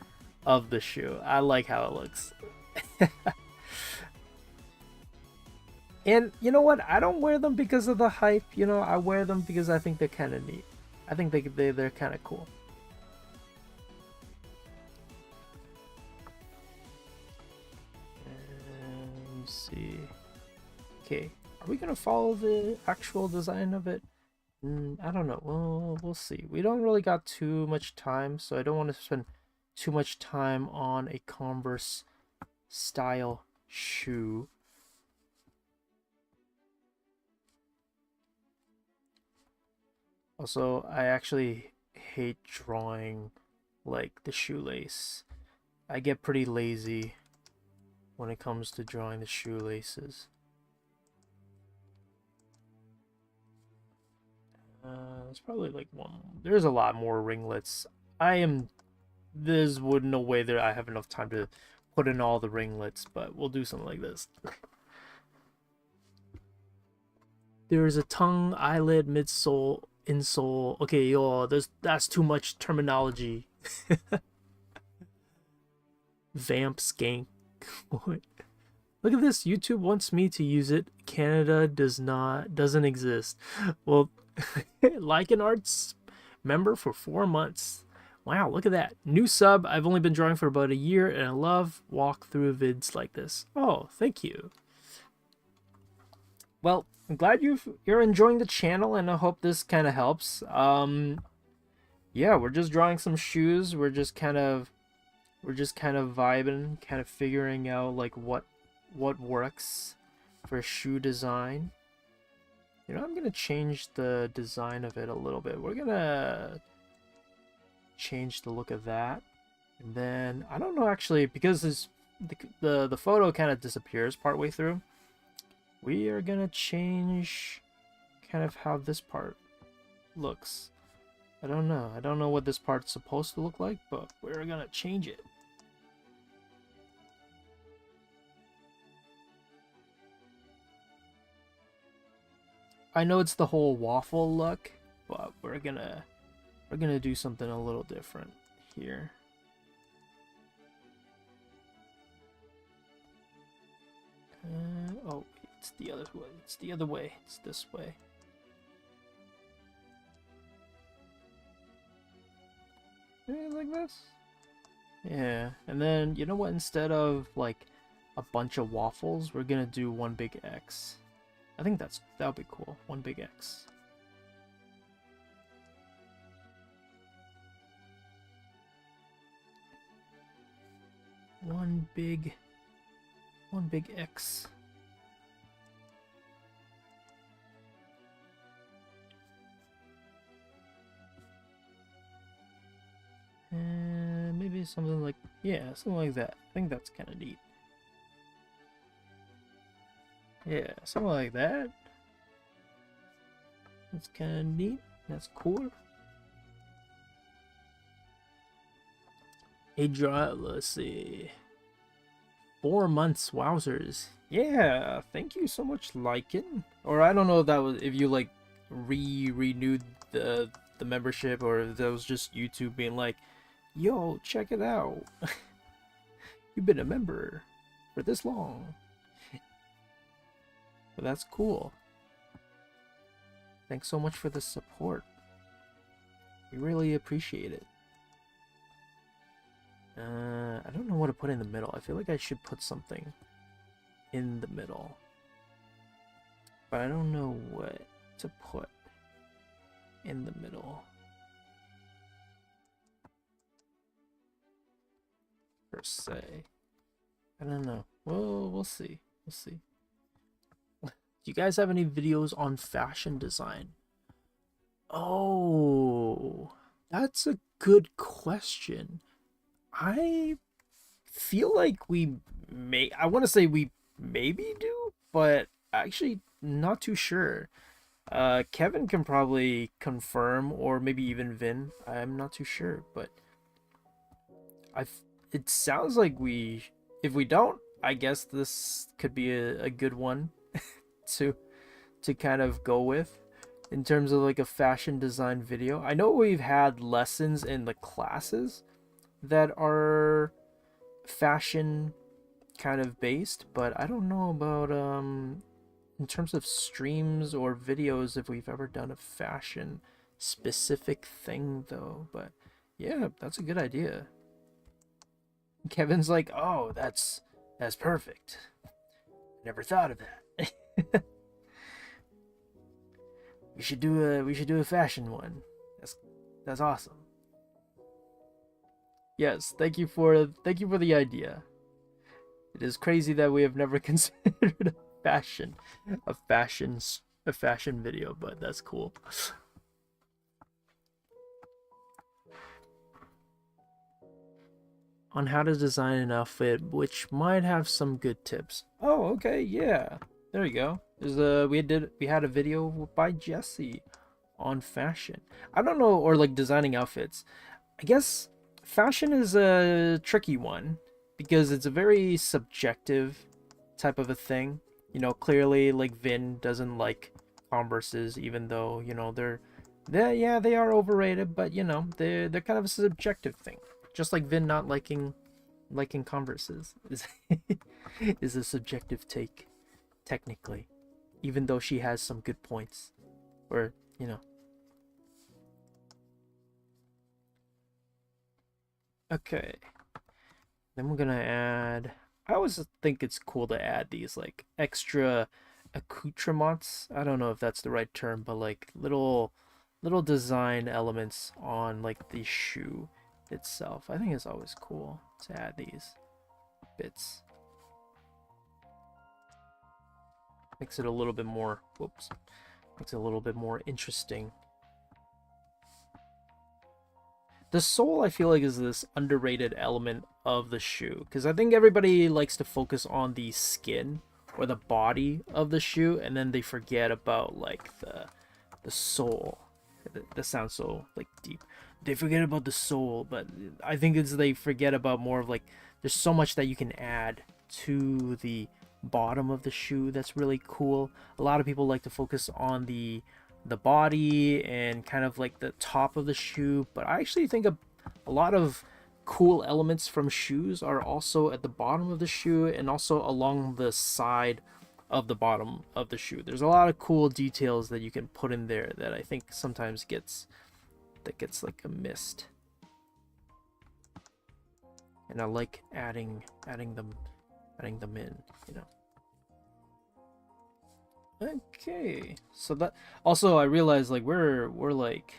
of the shoe. I like how it looks. And you know what? I don't wear them because of the hype. You know, I wear them because I think they're kind of neat. I think they're kind of cool. Let me see. Okay, are we gonna follow the actual design of it? I don't know. Well, we'll see. We don't really got too much time, so I don't want to spend too much time on a Converse style shoe. Also, I actually hate drawing like the shoelace. I get pretty lazy when it comes to drawing the shoelaces. There's probably like one. There's a lot more ringlets. There's no way that I have enough time to put in all the ringlets, but we'll do something like this. There's a tongue, eyelid, midsole, insole. Okay, yo, that's too much terminology. Vamp skank. What? Look at this. YouTube wants me to use it. Canada doesn't exist. Well, like an arts member for 4 months. Wow, look at that. New sub. I've only been drawing for about a year, and I love walkthrough vids like this. Oh, thank you. Well, I'm glad you're enjoying the channel, and I hope this kind of helps. Yeah, we're just drawing some shoes. We're just kind of vibing, kind of figuring out like what works for shoe design. You know, I'm gonna change the design of it a little bit. We're gonna change the look of that, and then I don't know actually, because the photo kind of disappears partway through. We are gonna change kind of how this part looks. I don't know what this part's supposed to look like, but we're gonna change it. I know it's the whole waffle look, but we're gonna do something a little different here. Oh, it's the other way. It's the other way. It's this way. Maybe like this. Yeah, and then you know what? Instead of like a bunch of waffles, we're gonna do one big X. I think that would be cool. One big X. One big X. And maybe something like, yeah, something like that. I think that's kind of neat. Yeah, something like that. That's kind of neat. That's cool. Let's see. 4 months, wowzers. Yeah, thank you so much, Lycan. Or I don't know if that was if you like renewed the membership, or if that was just YouTube being like, yo, check it out. You've been a member for this long. But that's cool. Thanks so much for the support. We really appreciate it. I don't know what to put in the middle. I feel like I should put something in the middle. But I don't know what to put in the middle. Per se. I don't know. Well, we'll see. We'll see. Do you guys have any videos on fashion design? Oh, that's a good question. I feel like I want to say we maybe do, but actually not too sure. Kevin can probably confirm, or maybe even Vin. I'm not too sure, but it sounds like if we don't, I guess this could be a good one to kind of go with in terms of like a fashion design video. I know we've had lessons in the classes that are fashion kind of based, but I don't know about in terms of streams or videos if we've ever done a fashion specific thing though. But yeah, that's a good idea. Kevin's like, oh, that's perfect. Never thought of that. we should do a fashion one. That's awesome. Yes, thank you for the idea. It is crazy that we have never considered a fashion video, but that's cool. On how to design an outfit, which might have some good tips. Oh, okay, yeah. There you go. We had a video by Jesse on fashion. I don't know, or like designing outfits. I guess fashion is a tricky one because it's a very subjective type of a thing. You know, clearly like Vin doesn't like Converses, even though, you know, they are overrated, but you know, they're kind of a subjective thing. Just like Vin not liking Converses is a subjective take, technically, even though she has some good points, or you know. Okay, then we're gonna add. I always think it's cool to add these like extra accoutrements. I don't know if that's the right term, but like little design elements on like the shoe itself. I think it's always cool to add these bits. Makes it a little bit more, whoops, makes it a little bit more interesting. The sole, I feel like, is this underrated element of the shoe, because I think everybody likes to focus on the skin or the body of the shoe, and then they forget about like the sole. That sounds so like deep. They forget about the sole, but I think it's they forget about more of like there's so much that you can add to the bottom of the shoe that's really cool. A lot of people like to focus on the body and kind of like the top of the shoe, but I actually think a lot of cool elements from shoes are also at the bottom of the shoe and also along the side of the bottom of the shoe. There's a lot of cool details that you can put in there that I think sometimes gets like a missed. and I like adding them in, you know. Okay, so that also I realized like we're like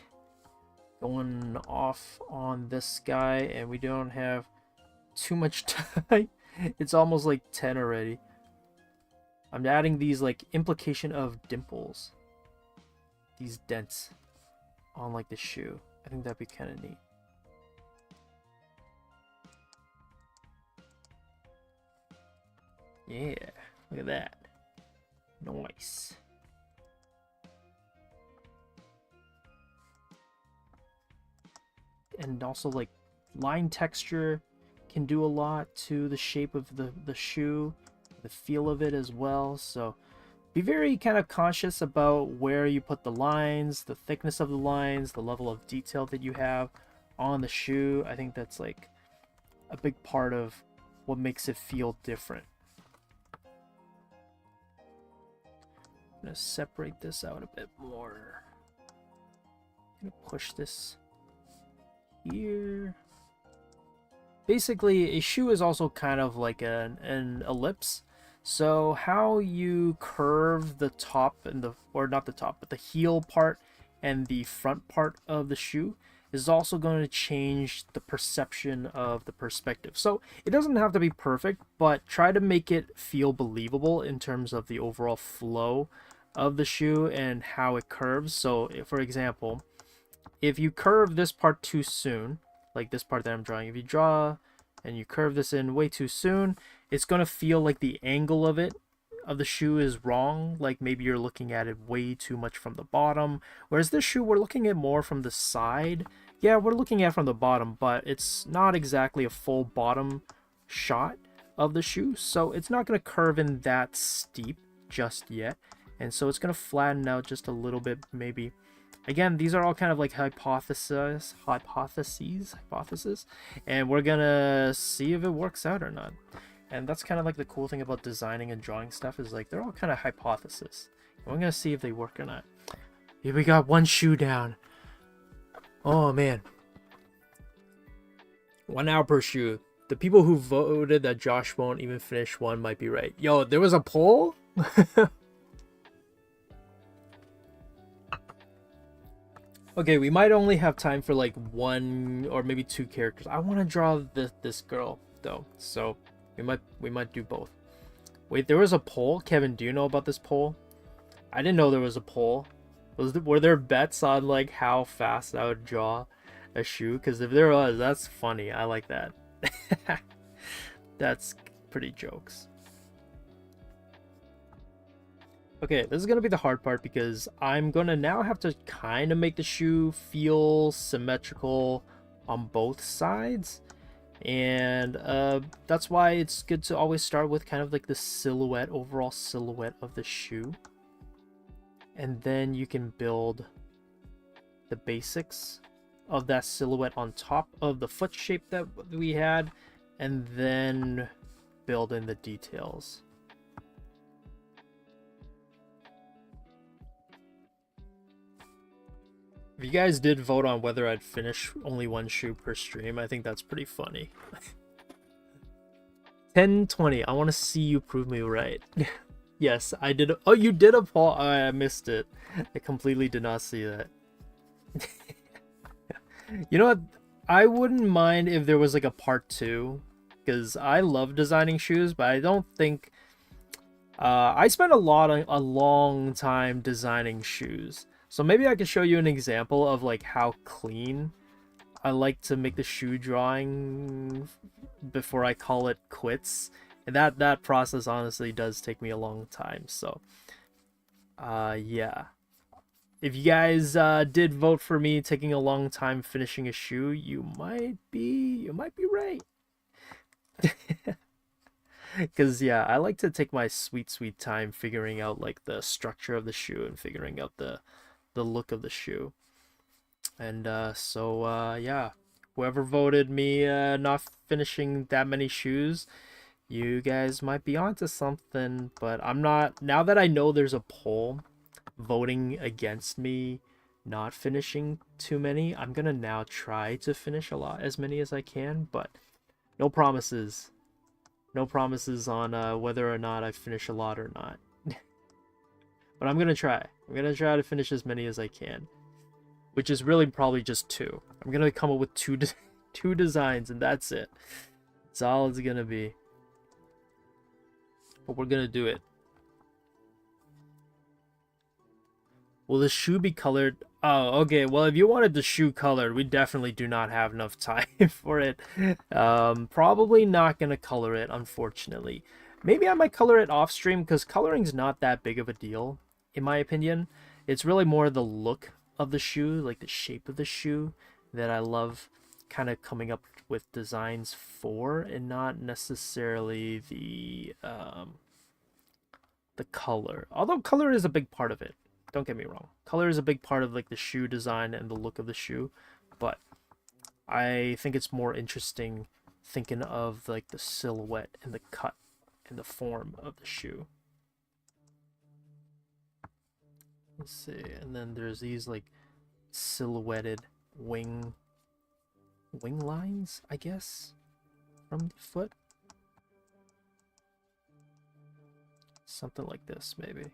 going off on this guy and we don't have too much time. It's almost like 10 already. I'm adding these like implication of dimples, these dents on like the shoe. I think that'd be kind of neat. Yeah, look at that. Nice. And also like line texture can do a lot to the shape of the shoe, the feel of it as well. So be very kind of conscious about where you put the lines, the thickness of the lines, the level of detail that you have on the shoe. I think that's like a big part of what makes it feel different. I'm gonna separate this out a bit more. I'm gonna push this here. Basically, a shoe is also kind of like an ellipse. So how you curve the top and the, or not the top, but the heel part and the front part of the shoe is also going to change the perception of the perspective. So it doesn't have to be perfect, but try to make it feel believable in terms of the overall flow of the shoe and how it curves. So for example, if you curve this part too soon, like this part that I'm drawing, if you draw and you curve this in way too soon, it's going to feel like the angle of the shoe is wrong. Like maybe you're looking at it way too much from the bottom, whereas this shoe we're looking at more from the side. Yeah, we're looking at from the bottom, but it's not exactly a full bottom shot of the shoe, so it's not going to curve in that steep just yet, and so it's going to flatten out just a little bit maybe. Again, these are all kind of like hypotheses, and we're gonna see if it works out or not. And that's kind of like the cool thing about designing and drawing stuff, is like they're all kind of hypotheses. And we're gonna see if they work or not. Here we got one shoe down. Oh man. 1 hour per shoe. The people who voted that Josh won't even finish one might be right. Yo, there was a poll? Okay, we might only have time for like 1 or maybe 2 characters. I want to draw this girl though, so we might do both. Wait, there was a poll? Kevin, do you know about this poll? I didn't know there was a poll. Were there bets on like how fast I would draw a shoe? Because if there was, that's funny. I like that. That's pretty jokes. Okay, this is going to be the hard part because I'm going to now have to kind of make the shoe feel symmetrical on both sides. And that's why it's good to always start with kind of like the silhouette, overall silhouette of the shoe. And then you can build the basics of that silhouette on top of the foot shape that we had, and then build in the details. If you guys did vote on whether I'd finish only 1 shoe per stream, I think that's pretty funny. 10:20. I want to see you prove me right. Yes, I did. Oh, you did a poll. Oh, I missed it. I completely did not see that. You know what? I wouldn't mind if there was like a part 2, because I love designing shoes, but I don't think I spent a long time designing shoes. So maybe I could show you an example of like how clean I like to make the shoe drawing before I call it quits. And that process honestly does take me a long time. So yeah. If you guys did vote for me taking a long time finishing a shoe, you might be right. Because yeah, I like to take my sweet time figuring out like the structure of the shoe and figuring out the look of the shoe. And so yeah, whoever voted me not finishing that many shoes, you guys might be onto something. But I'm not, now that I know there's a poll voting against me not finishing too many, I'm gonna now try to finish as many as I can. But No promises. No promises on whether or not I finish a lot or not. But I'm gonna try. I'm gonna try to finish as many as I can, which is really probably just 2. I'm gonna come up with 2 designs, and that's it. That's all it's gonna be. But we're gonna do it. Will the shoe be colored? Oh, okay. Well, if you wanted the shoe colored, we definitely do not have enough time for it. Probably not gonna color it, unfortunately. Maybe I might color it off stream, because coloring's not that big of a deal, in my opinion. It's really more the look of the shoe, like the shape of the shoe, that I love kind of coming up with designs for, and not necessarily the color. Although color is a big part of it. Don't get me wrong. Color is a big part of like the shoe design and the look of the shoe, but I think it's more interesting thinking of like the silhouette and the cut and the form of the shoe. Let's see, and then there's these like silhouetted wing lines, I guess, from the foot. Something like this, maybe.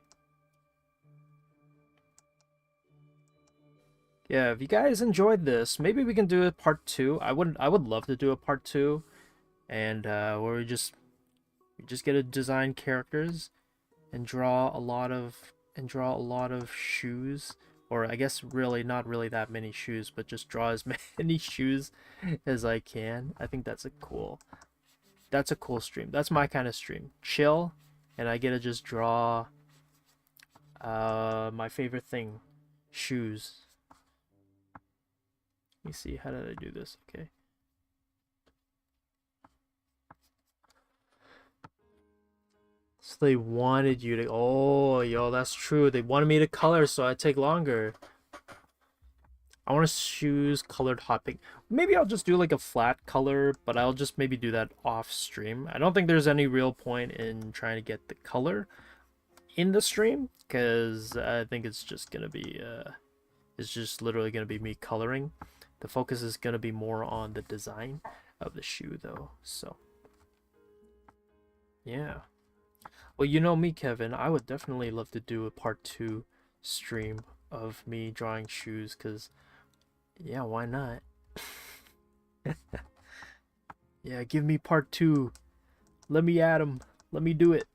Yeah, if you guys enjoyed this, maybe we can do a part 2. I would love to do a part 2, and where we just get to design characters and draw a lot of shoes, or I guess really not really that many shoes, but just draw as many shoes as I can. I think that's a cool stream. That's my kind of stream. Chill, and I get to just draw my favorite thing, shoes. Let me see, how did I do this? Okay. So they wanted you to, oh, yo, that's true. They wanted me to color, so I take longer. I want to choose colored hot pink. Maybe I'll just do like a flat color, but I'll just maybe do that off stream. I don't think there's any real point in trying to get the color in the stream, because I think it's just gonna be it's just literally gonna be me coloring. The focus is gonna be more on the design of the shoe though, so yeah. Well, you know me, Kevin, I would definitely love to do a part 2 stream of me drawing shoes, because yeah, why not? Yeah, give me part 2. Let me at 'em. Let me do it.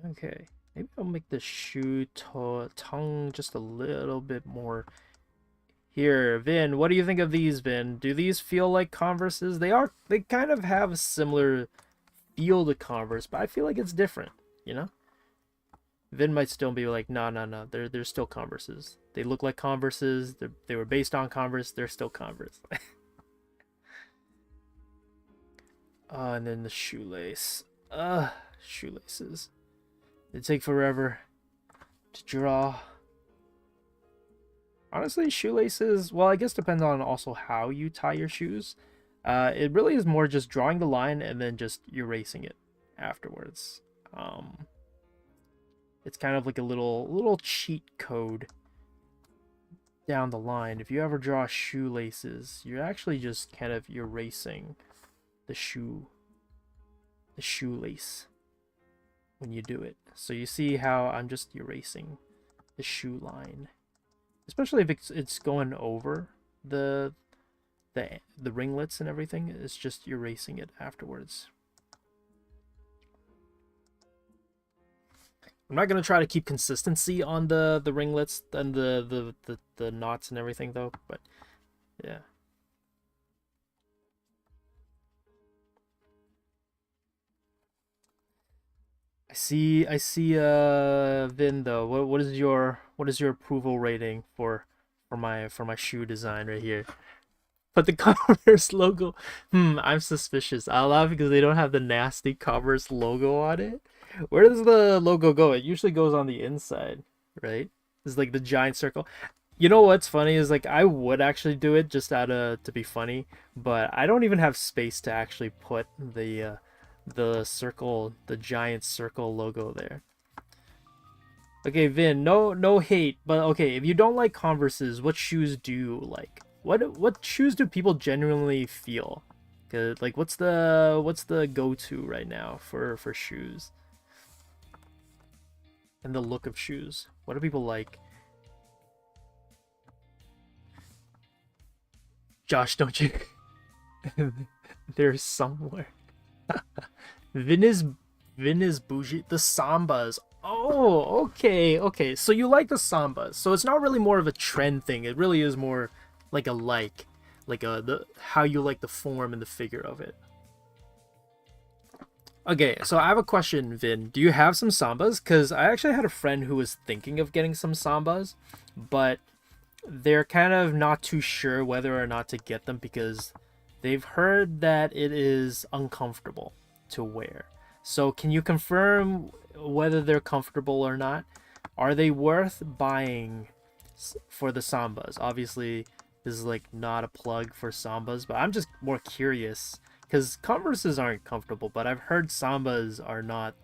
Okay, maybe I'll make the shoe tongue just a little bit more. Here, Vin, what do you think of these, Vin? Do these feel like Converses? They kind of have a similar feel to Converse, but I feel like it's different, you know? Vin might still be like, no, they're still Converses. They look like Converses. They were based on Converse. They're still Converse. And then the shoelace. Shoelaces. They take forever to draw. Honestly, shoelaces, well, I guess depends on also how you tie your shoes. It really is more just drawing the line and then just erasing it afterwards. It's kind of like a little cheat code down the line. If you ever draw shoelaces, you're actually just kind of erasing the shoelace when you do it. So you see how I'm just erasing the shoe line, especially if it's going over the ringlets and everything. It's just erasing it afterwards. I'm not gonna try to keep consistency on the ringlets and the knots and everything though, but yeah. I see Vin though. What is your approval rating for my shoe design right here? But the Converse logo, I'm suspicious. I'll laugh because they don't have the nasty Converse logo on it. Where does the logo go? It usually goes on the inside, right? It's like the giant circle. You know what's funny is like I would actually do it just to be funny, but I don't even have space to actually put the circle, the giant circle logo there. Okay, Vin, no hate, but okay, if you don't like Converses, what shoes do you like? What shoes do people genuinely feel? 'Cause, like, what's the go-to right now for shoes and the look of shoes? What do people like? Josh, don't you? There's somewhere. Vin is Vin is bougie. The Sambas. Oh, okay. So you like the Sambas. So it's not really more of a trend thing. It really is more like like the how you like the form and the figure of it. Okay, so I have a question, Vin. Do you have some Sambas? Because I actually had a friend who was thinking of getting some Sambas, but they're kind of not too sure whether or not to get them because they've heard that it is uncomfortable to wear. So, can you confirm whether they're comfortable or not? Are they worth buying for the Sambas? Obviously, this is like not a plug for Sambas, but I'm just more curious because Converses aren't comfortable, but I've heard Sambas are not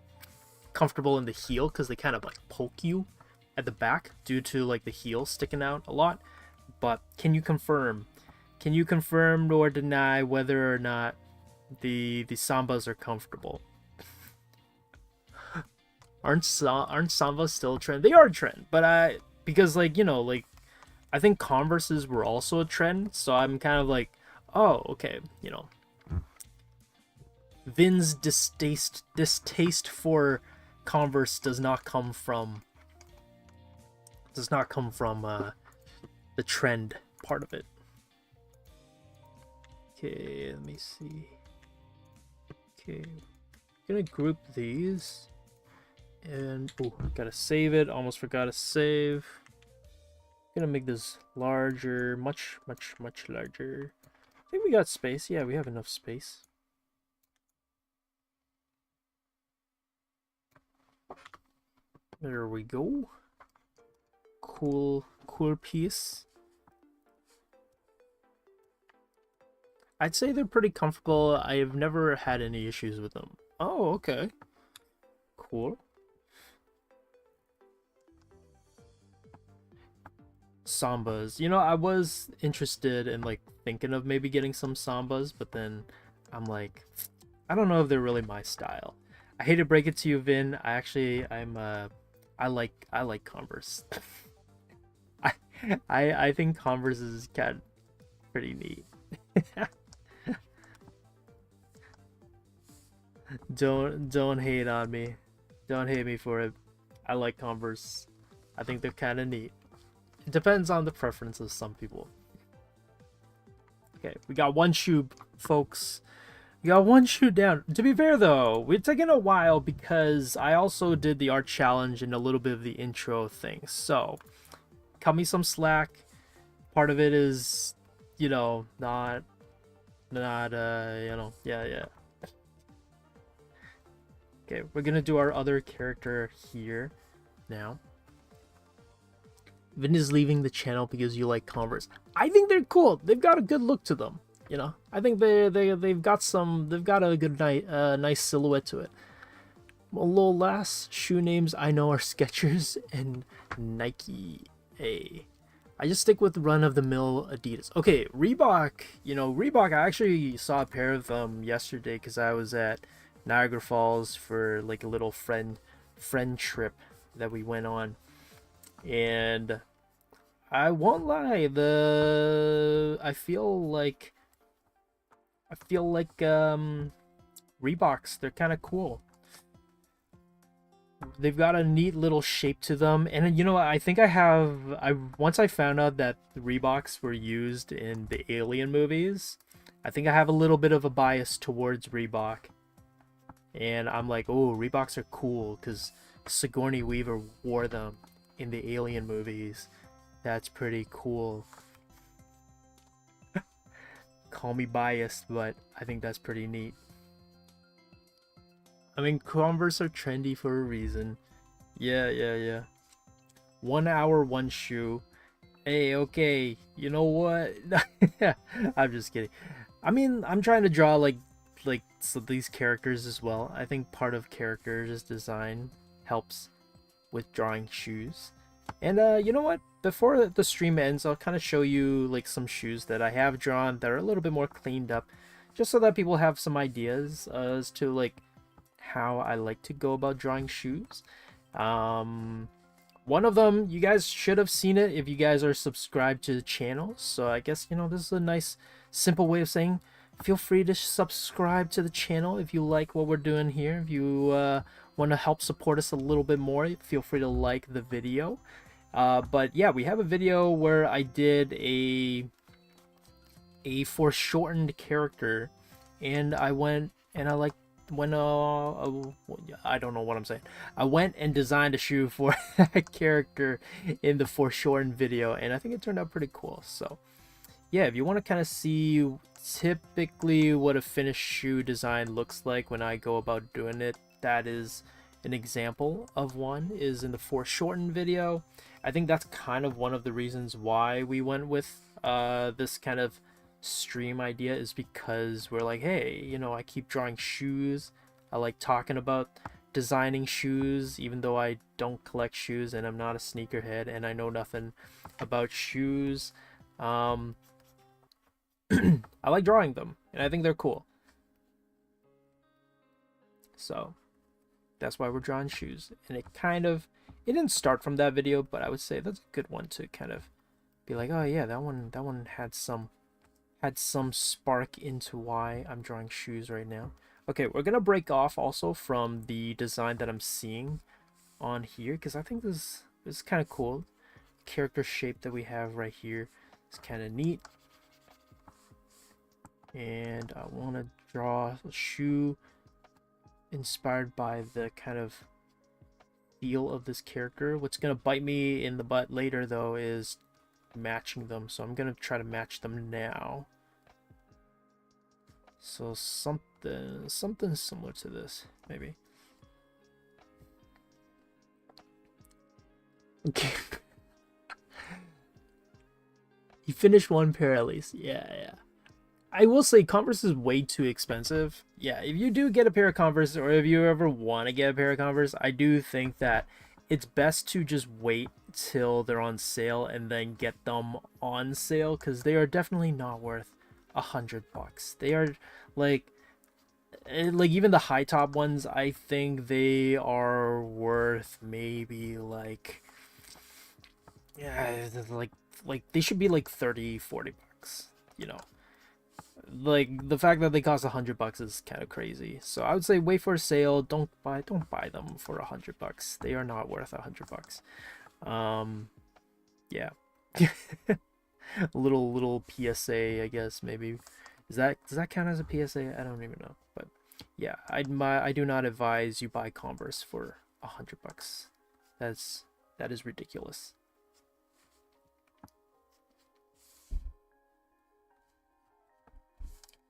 comfortable in the heel because they kind of like poke you at the back due to like the heel sticking out a lot. But can you confirm? Can you confirm or deny whether or not the Sambas are comfortable? Aren't Sambas still a trend? They are a trend, but because like like I think Converses were also a trend, so I'm kind of like, oh, okay, Vin's distaste for Converse does not come from the trend part of it. Okay, let me see. Okay, I'm gonna group these, and gotta save it. Almost forgot to save. Gonna make this larger, much larger. I think we got space. Yeah, we have enough space. There we go. Cool piece. I'd say they're pretty comfortable. I have never had any issues with them. Oh, okay. Cool. Sambas. I was interested in like thinking of maybe getting some Sambas, but then I'm like, I don't know if they're really my style. I hate to break it to you, Vin. I like Converse. I I think Converse is kind of pretty neat. Don't hate on me. Don't hate me for it. I like Converse. I think they're kind of neat. It depends on the preference of some people. Okay, we got one shoe, folks. We got one shoe down. To be fair, though, we're taking a while because I also did the art challenge and a little bit of the intro thing. So, cut me some slack. Part of it is, not, yeah. Okay, we're gonna do our other character here now. Vin is leaving the channel because you like Converse. I think they're cool. They've got a good look to them. I think they've got a good nice silhouette to it. Well, little last shoe names I know are Skechers and Nike. I just stick with run-of-the-mill Adidas. Okay, Reebok. Reebok. I actually saw a pair of them yesterday because I was at Niagara Falls for like a little friend trip that we went on, and I won't lie, I feel like Reeboks, they're kind of cool. They've got a neat little shape to them, and I think once I found out that the Reeboks were used in the Alien movies, I think I have a little bit of a bias towards Reebok. And I'm like, oh, Reeboks are cool because Sigourney Weaver wore them in the Alien movies. That's pretty cool. Call me biased, but I think that's pretty neat. I mean, Converse are trendy for a reason. Yeah. 1 hour, one shoe. Hey, okay, you know what? I'm just kidding. I mean, I'm trying to draw like so these characters as well. I think part of characters design helps with drawing shoes. And you know what? Before the stream ends, I'll kind of show you like some shoes that I have drawn that are a little bit more cleaned up, just so that people have some ideas as to like how I like to go about drawing shoes. One of them, you guys should have seen it if you guys are subscribed to the channel. So I guess, you know, this is a nice, simple way of saying, feel free to subscribe to the channel if you like what we're doing here. If you want to help support us a little bit more, feel free to like the video. But yeah, we have a video where I did a foreshortened character, and I went and I like when I don't know what I'm saying. I went and designed a shoe for that character in the foreshortened video, and I think it turned out pretty cool. So yeah, if you want to kind of see typically what a finished shoe design looks like when I go about doing it, that is an example of one, is in the foreshortened video. I think that's kind of one of the reasons why we went with this kind of stream idea, is because we're like, hey, you know, I keep drawing shoes, I like talking about designing shoes, even though I don't collect shoes and I'm not a sneakerhead and I know nothing about shoes. I like drawing them and I think they're cool, so that's why we're drawing shoes. And it didn't start from that video, but I would say that's a good one to kind of be like, oh yeah, that one had some spark into why I'm drawing shoes right now. Okay, we're gonna break off also from the design that I'm seeing on here, because I think this is kind of cool. Character shape that we have right here is kind of neat, and I want to draw a shoe inspired by the kind of feel of this character. What's gonna bite me in the butt later though is matching them, so I'm gonna try to match them now. So something similar to this, maybe. Okay. You finished one pair at least. Yeah. I will say Converse is way too expensive. Yeah, if you do get a pair of Converse, or if you ever want to get a pair of Converse, I do think that it's best to just wait till they're on sale and then get them on sale, because they are definitely not worth $100. They are like even the high top ones, I think they are worth maybe like, yeah, like they should be like 30-40 bucks, you know. Like the fact that they cost $100 is kind of crazy. So I would say wait for a sale. Don't buy them for $100. They are not worth $100. Yeah. little PSA, I guess, maybe. Does that count as a PSA? I don't even know. But yeah, I do not advise you buy Converse for $100. That is ridiculous.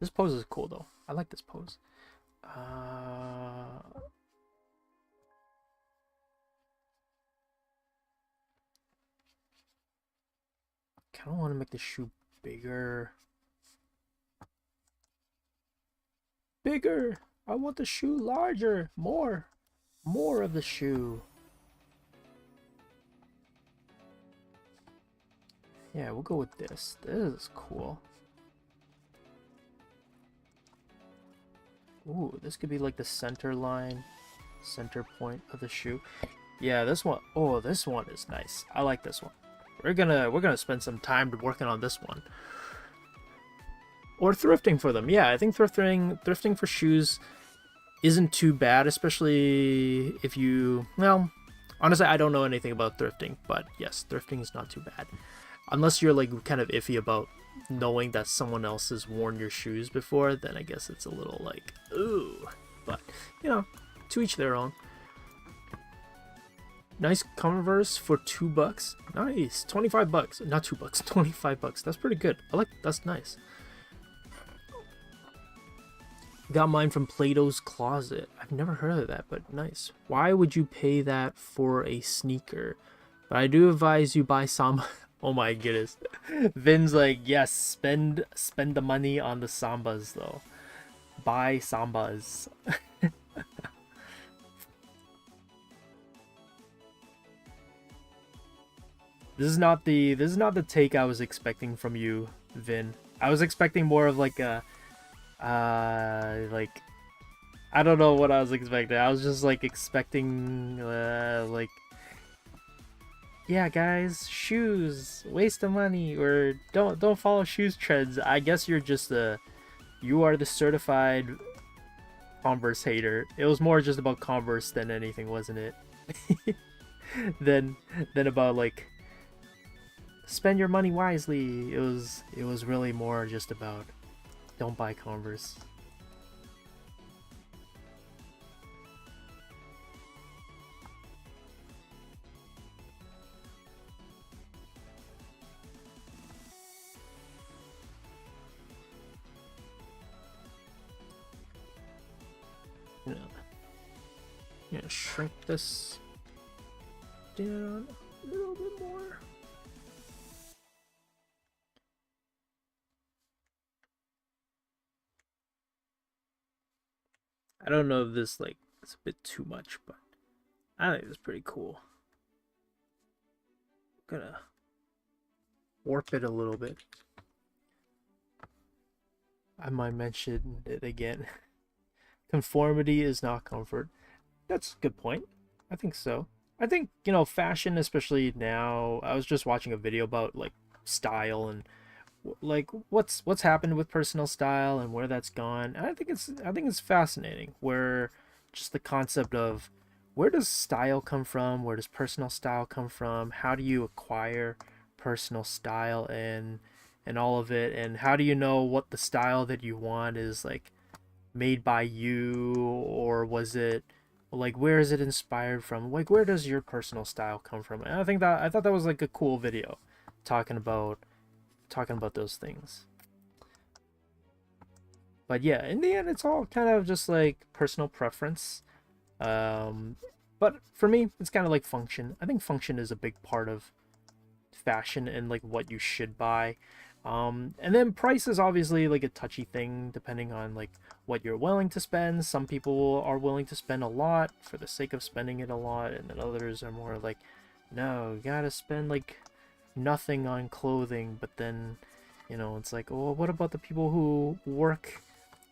This pose is cool though. I like this pose. Kind of want to make the shoe bigger. Bigger! I want the shoe larger. More of the shoe. Yeah, we'll go with this. This is cool. Ooh, this could be like the center point of the shoe. Yeah, this one. Oh, this one is nice. I like this one. We're gonna spend some time working on this one. Or thrifting for them. Yeah, I think thrifting for shoes isn't too bad, especially if you, well, honestly, I don't know anything about thrifting, but yes, thrifting is not too bad. Unless you're like kind of iffy about knowing that someone else has worn your shoes before, then I guess it's a little like, ooh. But, you know, to each their own. Nice Converse for $2. Nice. $25. Not $2. $25. That's pretty good. That's nice. Got mine from Plato's Closet. I've never heard of that, but nice. Why would you pay that for a sneaker? But I do advise you buy some. Oh my goodness. Vin's like, yes, spend the money on the Sambas though. Buy Sambas. this is not the take I was expecting from you, Vin. I was expecting more of like a like I don't know what I was expecting. I was just like expecting like, yeah, guys, shoes, waste of money, or don't follow shoes trends. I guess you are the certified Converse hater. It was more just about Converse than anything, wasn't it? than about like spend your money wisely. It was really more just about don't buy Converse. Yeah, shrink this down a little bit more. I don't know if this like it's a bit too much, but I think it's pretty cool. I'm gonna warp it a little bit. I might mention it again. Conformity is not comfort. That's a good point. I think so. I think, you know, fashion, especially now, I was just watching a video about like style and like what's happened with personal style and where that's gone. And I think it's fascinating where just the concept of where does style come from? Where does personal style come from? How do you acquire personal style and all of it? And how do you know what the style that you want is like made by you, or was it like where is it inspired from? Like where does your personal style come from? And I thought that was like a cool video talking about those things. But yeah, in the end it's all kind of just like personal preference. But for me it's kind of like function. I think function is a big part of fashion and like what you should buy. And then price is obviously like a touchy thing depending on like what you're willing to spend. Some people are willing to spend a lot for the sake of spending it a lot, and then others are more like, no, you gotta spend like nothing on clothing. But then, you know, it's like, well, what about the people who work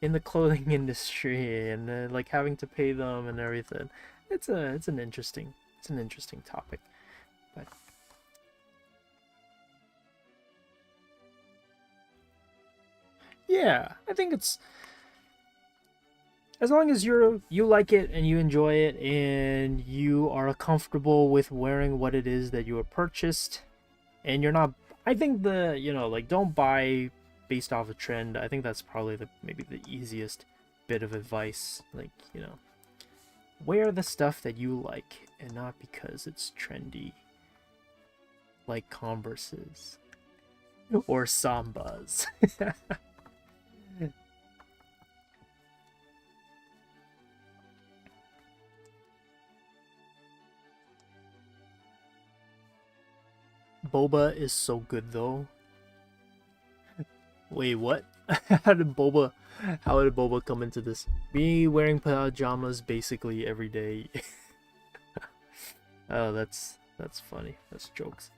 in the clothing industry and like having to pay them and everything? It's an interesting topic, but yeah, I think it's as long as you like it and you enjoy it and you are comfortable with wearing what it is that you have purchased, and you're not. I think the you know like don't buy based off a trend. I think that's probably maybe the easiest bit of advice. Like, you know, wear the stuff that you like and not because it's trendy, like Converses or Sambas. Boba is so good though. Wait, what? How did Boba come into this? Me wearing pajamas basically every day. Oh, that's funny. That's jokes.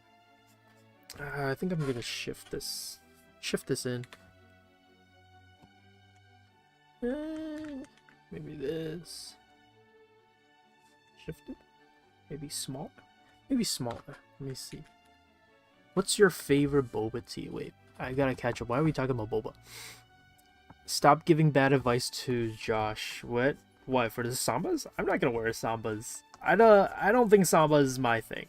I think I'm gonna shift this in. Maybe this. Shift it. Maybe small. Maybe smaller. Let me see. What's your favorite boba tea? Wait, I gotta catch up. Why are we talking about boba? Stop giving bad advice to Josh. What? Why, for the sambas? I'm not gonna wear sambas. I don't think samba is my thing.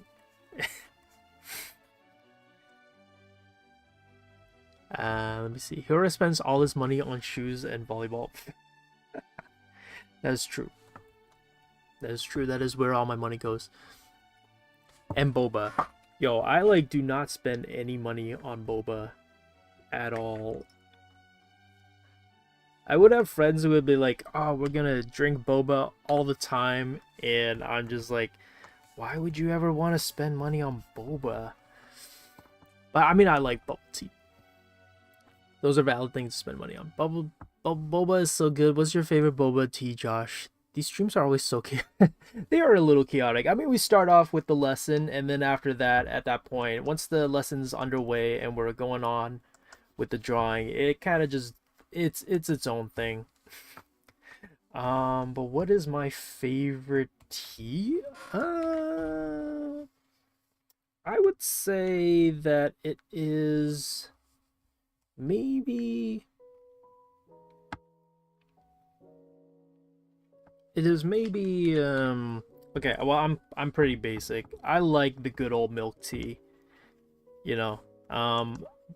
Let me see. Hiro spends all his money on shoes and volleyball. That is true. That is true. That is where all my money goes. And boba. Yo, I like do not spend any money on boba at all. I would have friends who would be like, oh, we're gonna drink boba all the time, and I'm just like, why would you ever want to spend money on boba? But I mean, I like bubble tea. Those are valid things to spend money on. Boba is so good. What's your favorite boba tea, Josh? these streams are always so chaotic. They are a little chaotic. I mean, we start off with the lesson, and then after that, at that point, once the lesson's underway and we're going on with the drawing, it kind of just it's its own thing. But what is my favorite tea? I would say that it is maybe okay, well I'm pretty basic. I like the good old milk tea, you know.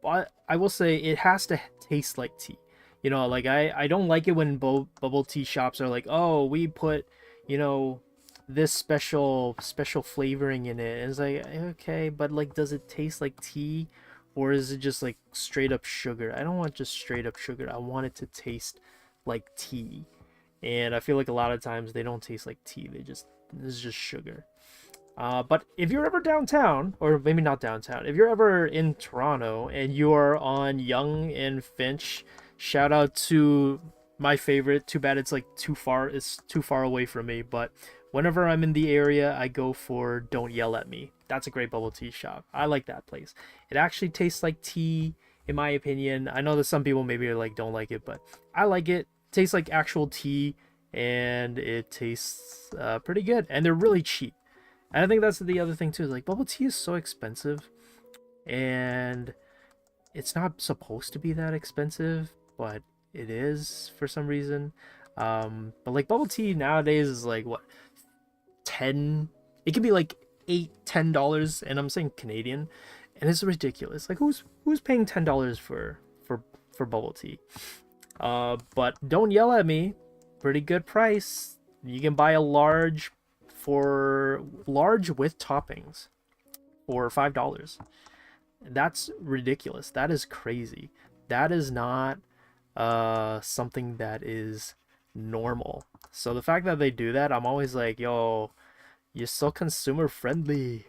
But I will say it has to taste like tea. You know, like I don't like it when bubble tea shops are like, "Oh, we put, you know, this special flavoring in it." And it's like, "Okay, but like does it taste like tea or is it just like straight up sugar?" I don't want just straight up sugar. I want it to taste like tea. And I feel like a lot of times they don't taste like tea. It's just sugar. But if you're ever downtown, or maybe not downtown, if you're ever in Toronto and you are on Yonge and Finch, shout out to my favorite. Too bad it's like too far. It's too far away from me. But whenever I'm in the area, I go for Don't Yell at Me. That's a great bubble tea shop. I like that place. It actually tastes like tea, in my opinion. I know that some people maybe are like don't like it, but I like it. It tastes like actual tea, and it tastes pretty good. And they're really cheap. And I think that's the other thing too. Like bubble tea is so expensive, and it's not supposed to be that expensive, but it is for some reason. But like bubble tea nowadays is like what 10? It can be like $8, $10, and I'm saying Canadian, and it's ridiculous. Like who's paying $10 for bubble tea? But don't yell at me. Pretty good price. You can buy a large with toppings for $5. That's ridiculous. That is crazy. That is not something that is normal. So the fact that they do that, I'm always like, yo, you're so consumer friendly.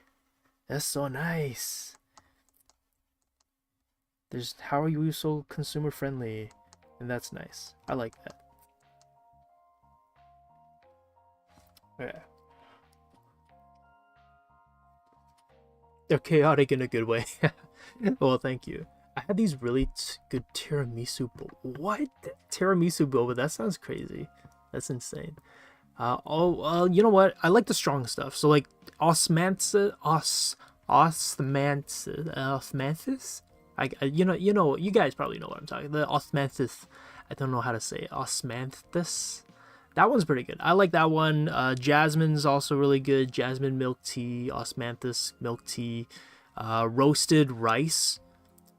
That's so nice. How are you so consumer friendly? And that's nice. I like that. Yeah. They're chaotic in a good way. Well, thank you. I had these really good tiramisu what? Tiramisu boba? That sounds crazy. That's insane. You know what? I like the strong stuff. So like osmanthus. You guys probably know what I'm talking. The osmanthus. I don't know how to say it. Osmanthus. That one's pretty good. I like that one. Jasmine's also really good. Jasmine milk tea, osmanthus milk tea, roasted rice,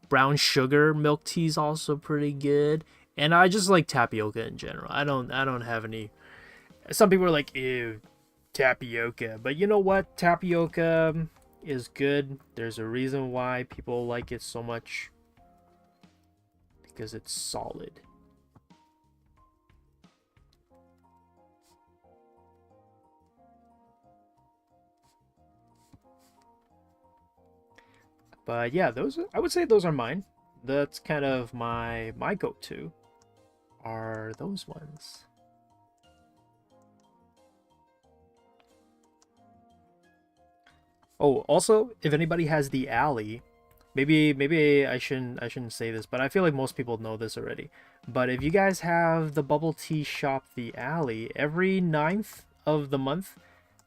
brown sugar milk tea is also pretty good. And I just like tapioca in general. I don't have any. Some people are like, ew, tapioca. But you know what? Tapioca is good. There's a reason why people like it so much. Because it's solid. But yeah, I would say those are mine. That's kind of my go-to are those ones. Oh, also, if anybody has the alley, maybe I shouldn't say this, but I feel like most people know this already. But if you guys have the bubble tea shop the alley, every 9th of the month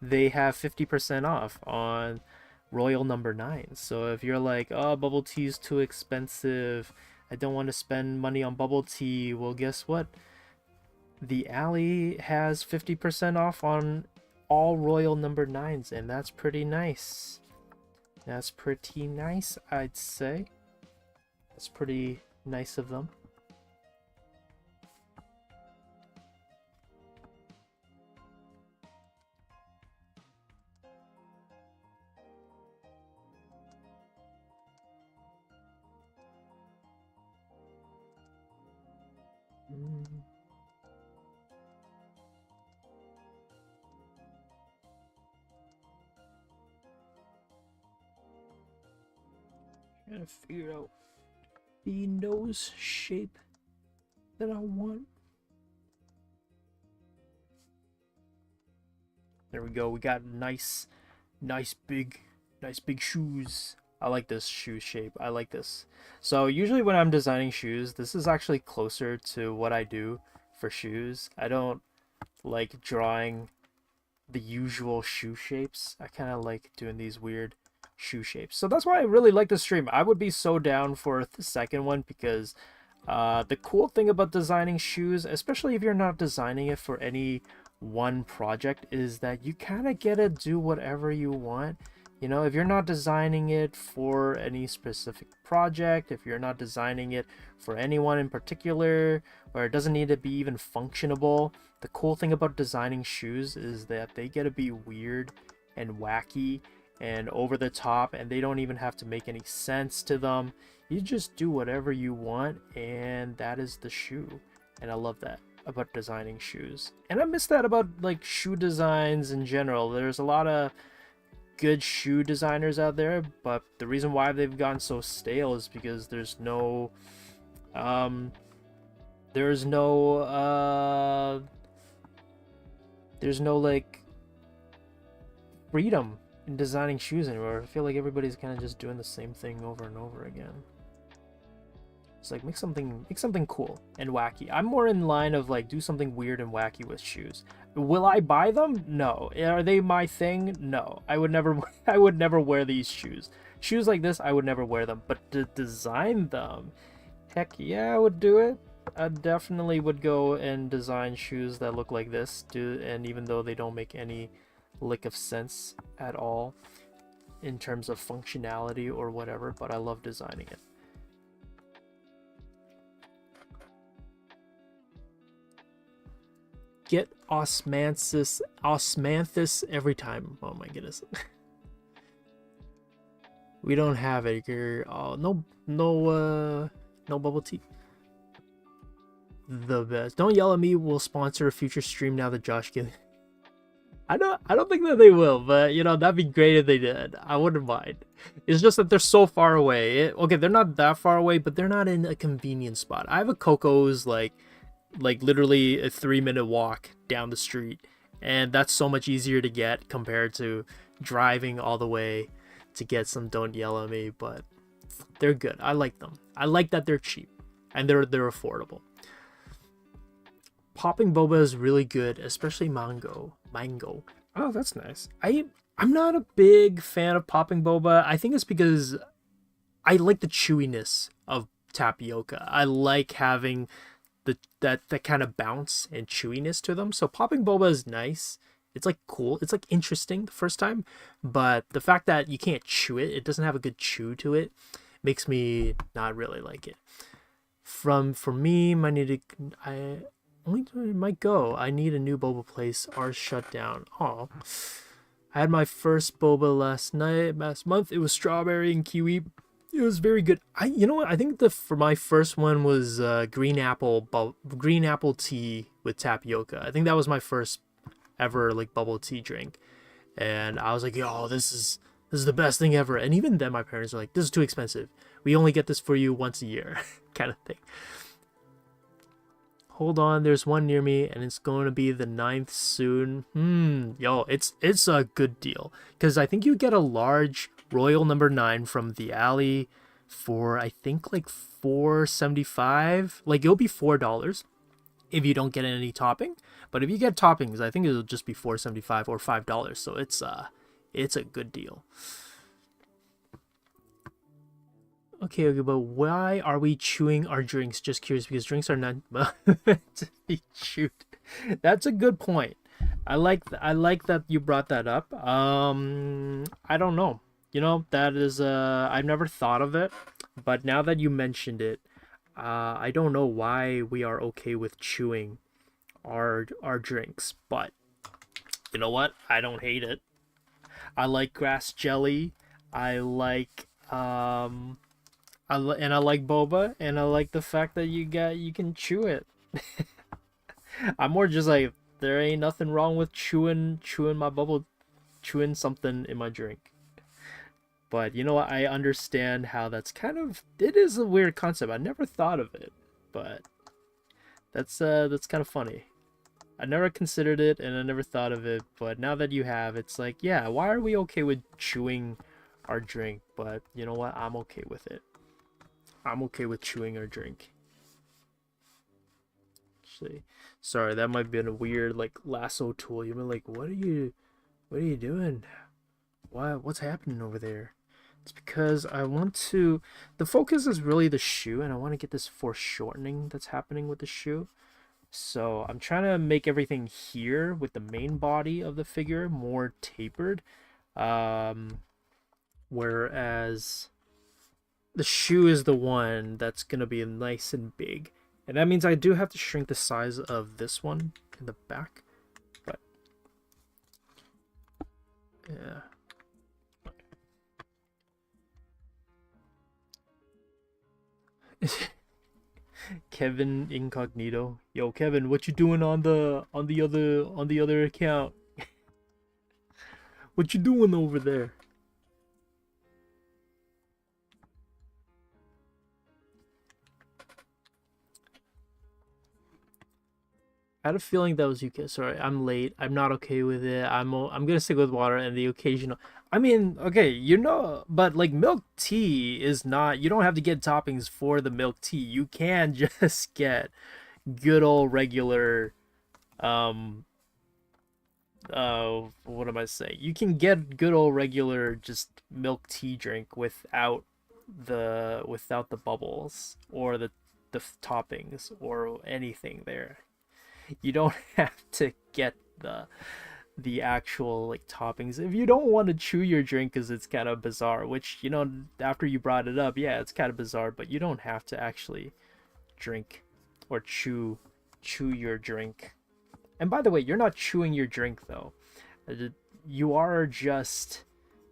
they have 50% off on Royal number 9. So if you're like, "Oh, bubble tea is too expensive. I don't want to spend money on bubble tea." Well, guess what? The alley has 50% off on all Royal number 9s, and that's pretty nice. That's pretty nice, I'd say. That's pretty nice of them. Trying to figure out the nose shape that I want. There we go. We got nice big shoes. I like this shoe shape. I like this. So usually when I'm designing shoes, this is actually closer to what I do for shoes. I don't like drawing the usual shoe shapes. I kind of like doing these weird shoe shapes. So that's why I really like the stream. I would be so down for the second one because the cool thing about designing shoes, especially if you're not designing it for any one project, is that you kind of get to do whatever you want. You know, if you're not designing it for any specific project, if you're not designing it for anyone in particular, or it doesn't need to be even functionable, the cool thing about designing shoes is that they get to be weird and wacky and over the top, and they don't even have to make any sense to them. You just do whatever you want, and that is the shoe. And I love that about designing shoes. And I miss that about like shoe designs in general. There's a lot of good shoe designers out there, but the reason why they've gotten so stale is because there's no like freedom in designing shoes anymore. I feel like everybody's kind of just doing the same thing over and over again. It's like make something cool and wacky. I'm more in line of like do something weird and wacky with shoes. Will I buy them? No. Are they my thing? No. I would never wear these shoes. Shoes like this, I would never wear them. But to design them, heck yeah, I would do it. I definitely would go and design shoes that look like this, and even though they don't make any lick of sense at all in terms of functionality or whatever, but I love designing it. Get osmanthus every time. Oh my goodness. We don't have it here. Oh, no bubble tea. The best. Don't Yell at Me will sponsor a future stream now that Josh gives. I don't think that they will, but you know, that'd be great if they did. I wouldn't mind. It's just that they're so far away. Okay, they're not that far away, but they're not in a convenient spot. I have a Coco's like literally a 3-minute walk down the street, and that's so much easier to get compared to driving all the way to get some Don't Yell at Me. But they're good. I like them. I like that they're cheap and they're affordable. Popping boba is really good, especially mango. Oh, that's nice. I'm not a big fan of popping boba. I think it's because I like the chewiness of tapioca. I like having that kind of bounce and chewiness to them. So popping boba is nice. It's like cool. It's like interesting the first time, but the fact that you can't chew it, it doesn't have a good chew to it, makes me not really like it. For me, I might go. I need a new boba place. Ours shut down. Oh, I had my first boba last month. It was strawberry and kiwi. It was very good. You know what? I think for my first one was green apple tea with tapioca. I think that was my first ever like bubble tea drink, and I was like, yo, this is the best thing ever. And even then, my parents were like, this is too expensive. We only get this for you once a year, kind of thing. Hold on, there's one near me, and it's going to be the 9th soon. Yo, it's a good deal, because I think you get a large Royal number 9 from the alley for I think like $4.75. Like it'll be $4 if you don't get any topping, but if you get toppings, I think it'll just be $4.75 or $5. So it's a good deal. Okay, but why are we chewing our drinks? Just curious, because drinks are not meant to be chewed. That's a good point. I like that you brought that up. I don't know. You know, that is I've never thought of it, but now that you mentioned it, I don't know why we are okay with chewing our drinks, but you know what? I don't hate it. I like grass jelly. I like I like boba, and I like the fact that you can chew it. I'm more just like, there ain't nothing wrong with chewing my bubble, chewing something in my drink. But you know what? I understand how that's it is a weird concept. I never thought of it, but that's kind of funny. I never considered it and I never thought of it, but now that you have, it's like, yeah, why are we okay with chewing our drink? But you know what? I'm okay with it. I'm okay with chewing our drink. Actually, sorry, that might have been a weird like lasso tool. You've been like, what are you doing? What's happening over there? It's because I want to, the focus is really the shoe, and I want to get this foreshortening that's happening with the shoe. So I'm trying to make everything here with the main body of the figure more tapered. Whereas the shoe is the one that's going to be nice and big. And that means I do have to shrink the size of this one in the back. But yeah. Kevin Incognito. Yo, Kevin, what you doing on the other account? What you doing over there? I had a feeling that was UK. Sorry, I'm late. I'm not okay with it. I'm gonna stick with water and the occasional. I mean, okay, but like milk tea is not. You don't have to get toppings for the milk tea. You can just get good old regular. Um. What am I saying? You can get good old regular just milk tea drink without the bubbles or the toppings or anything there. You don't have to get the actual like toppings if you don't want to chew your drink because it's kind of bizarre, which after you brought it up, yeah, it's kind of bizarre, but you don't have to actually drink or chew your drink. And by the way, you're not chewing your drink though. You are just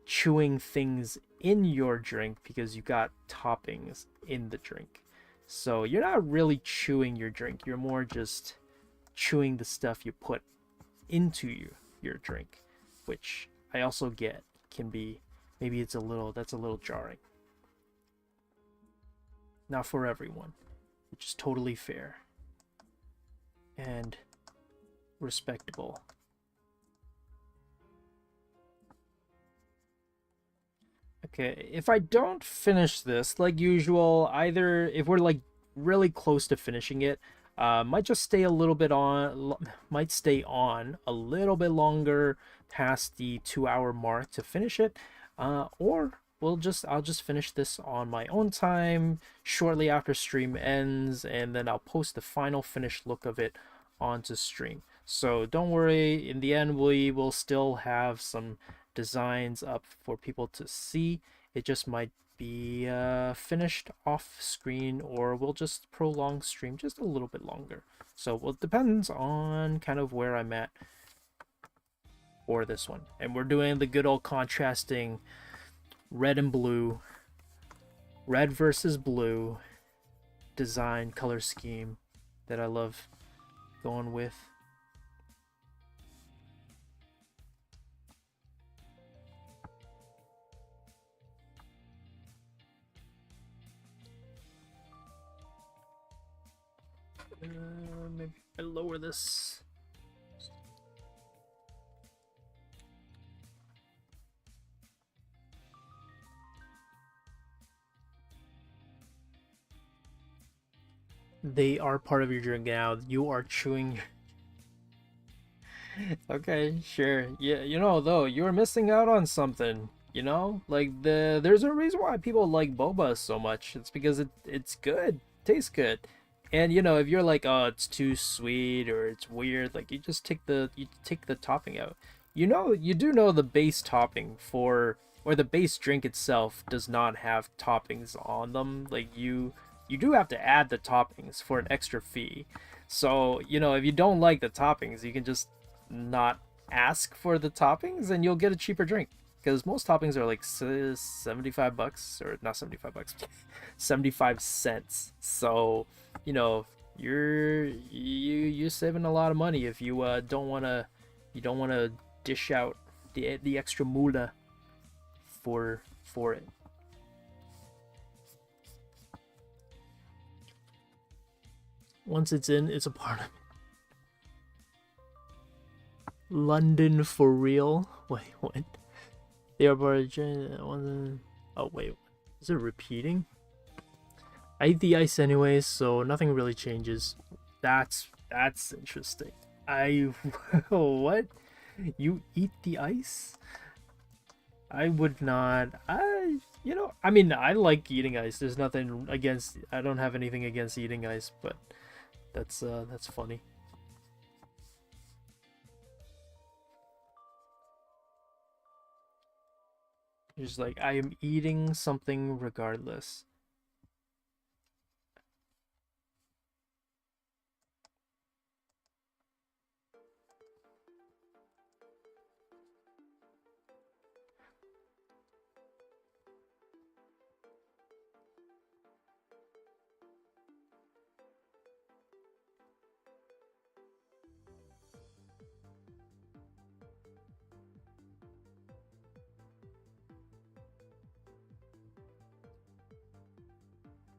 chewing things in your drink because you got toppings in the drink. So you're not really chewing your drink, you're more just chewing the stuff you put into your drink, which I also get can be, maybe that's a little jarring. Not for everyone, which is totally fair and respectable. Okay, if I don't finish this like usual, either if we're like really close to finishing it, might just stay a little bit on, might stay on a little bit longer past the 2 hour mark to finish it, or I'll just finish this on my own time shortly after stream ends, and then I'll post the final finished look of it onto stream. So don't worry, in the end we will still have some designs up for people to see. It just might be finished off screen, or we'll just prolong stream just a little bit longer. So it depends on kind of where I'm at for this one. And we're doing the good old contrasting red and blue, red versus blue design color scheme that I love going with. Maybe I lower this. They are part of your drink now. You are chewing. Okay, sure. Yeah, though, you're missing out on something. Like there's a reason why people like boba so much. It's because it's good, tastes good. And if you're like, oh, it's too sweet or it's weird, like you just take the topping out. You do know the base topping or the base drink itself does not have toppings on them. Like you do have to add the toppings for an extra fee. So, if you don't like the toppings, you can just not ask for the toppings and you'll get a cheaper drink. Because most toppings are like 75 bucks, or not 75 bucks, 75 cents. So, you're saving a lot of money if you don't want to dish out the extra moolah for it. Once it's in, it's a part of it. London for real? Wait, what? They are part of oh wait, is it repeating? I eat the ice anyways, so nothing really changes. That's interesting. I what? You eat the ice? I would not. I mean, I like eating ice. There's nothing against. I don't have anything against eating ice, but that's funny. Just like I am eating something regardless.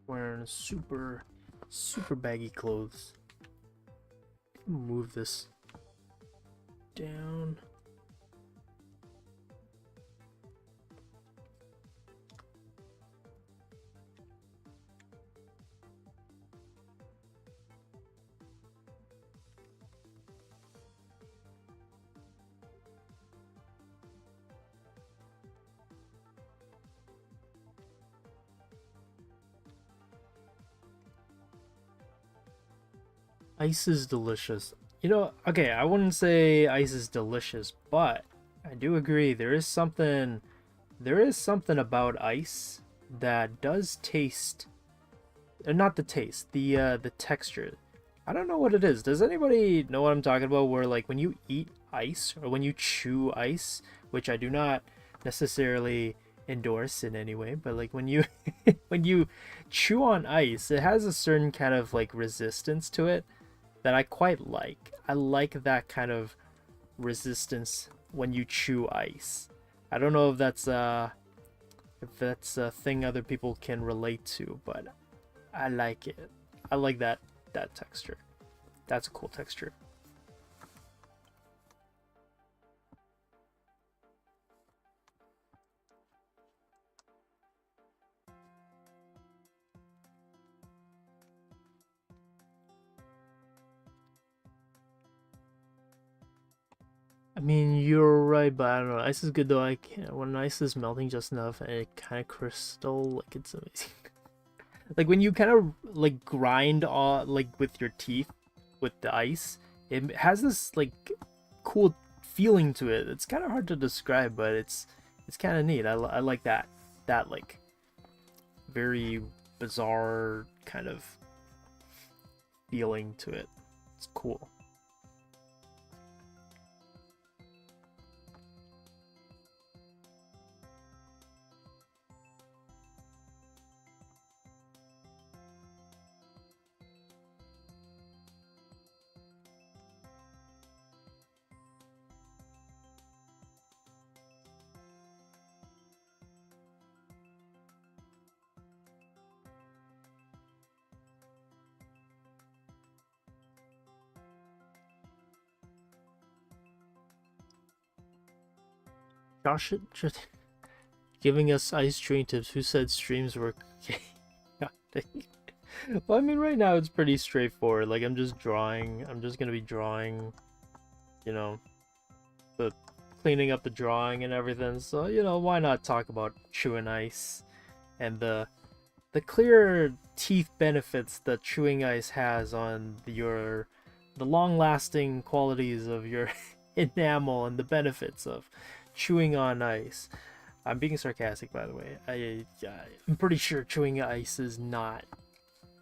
Wearing super baggy clothes. Move this down. Ice is delicious. Okay, I wouldn't say ice is delicious, but I do agree there is something about ice that does taste, not the taste, the texture. I don't know what it is. Does anybody know what I'm talking about? Where like when you eat ice or when you chew ice, which I do not necessarily endorse in any way, but like when you when you chew on ice, it has a certain kind of like resistance to it that I quite like. I like that kind of resistance when you chew ice. I don't know if that's a thing other people can relate to, but I like it. I like that texture. That's a cool texture. I mean, you're right, but I don't know. Ice is good though. I can't. When ice is melting just enough and it kind of crystal, like it's amazing. Like when you kind of like grind on like with your teeth with the ice, it has this like cool feeling to it. It's kind of hard to describe, but it's kind of neat. I like that like very bizarre kind of feeling to it. It's cool. Josh giving us ice train tips. Who said streams were well, I mean, right now it's pretty straightforward. Like, I'm just drawing. I'm just gonna be drawing, you know, the cleaning up the drawing and everything. So, why not talk about chewing ice and the clear teeth benefits that chewing ice has on the long-lasting qualities of your enamel and the benefits of chewing on ice. I'm being sarcastic, by the way. I'm pretty sure chewing ice is not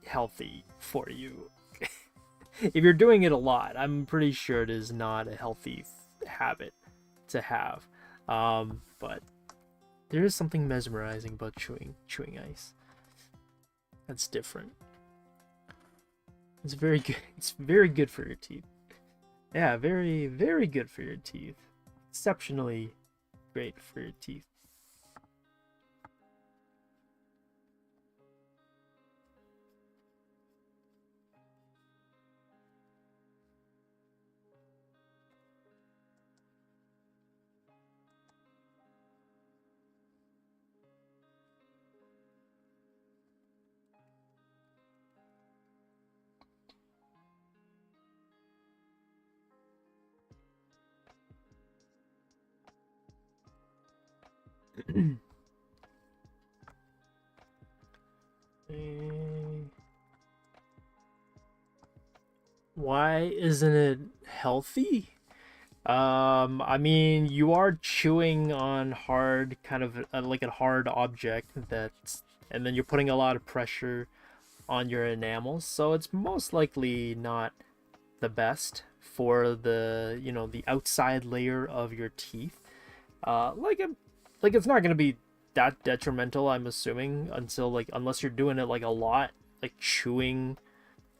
healthy for you. If you're doing it a lot, I'm pretty sure it is not a healthy habit to have. But there is something mesmerizing about chewing ice. That's different. It's very good. It's very good for your teeth. Yeah, very, very good for your teeth. Exceptionally great for your teeth. Why isn't it healthy? I mean, you are chewing on hard, kind of like a hard object that's, and then you're putting a lot of pressure on your enamels, so it's most likely not the best for the, you know, the outside layer of your teeth. Like it's not gonna be that detrimental, I'm assuming, until like unless you're doing it like a lot, like chewing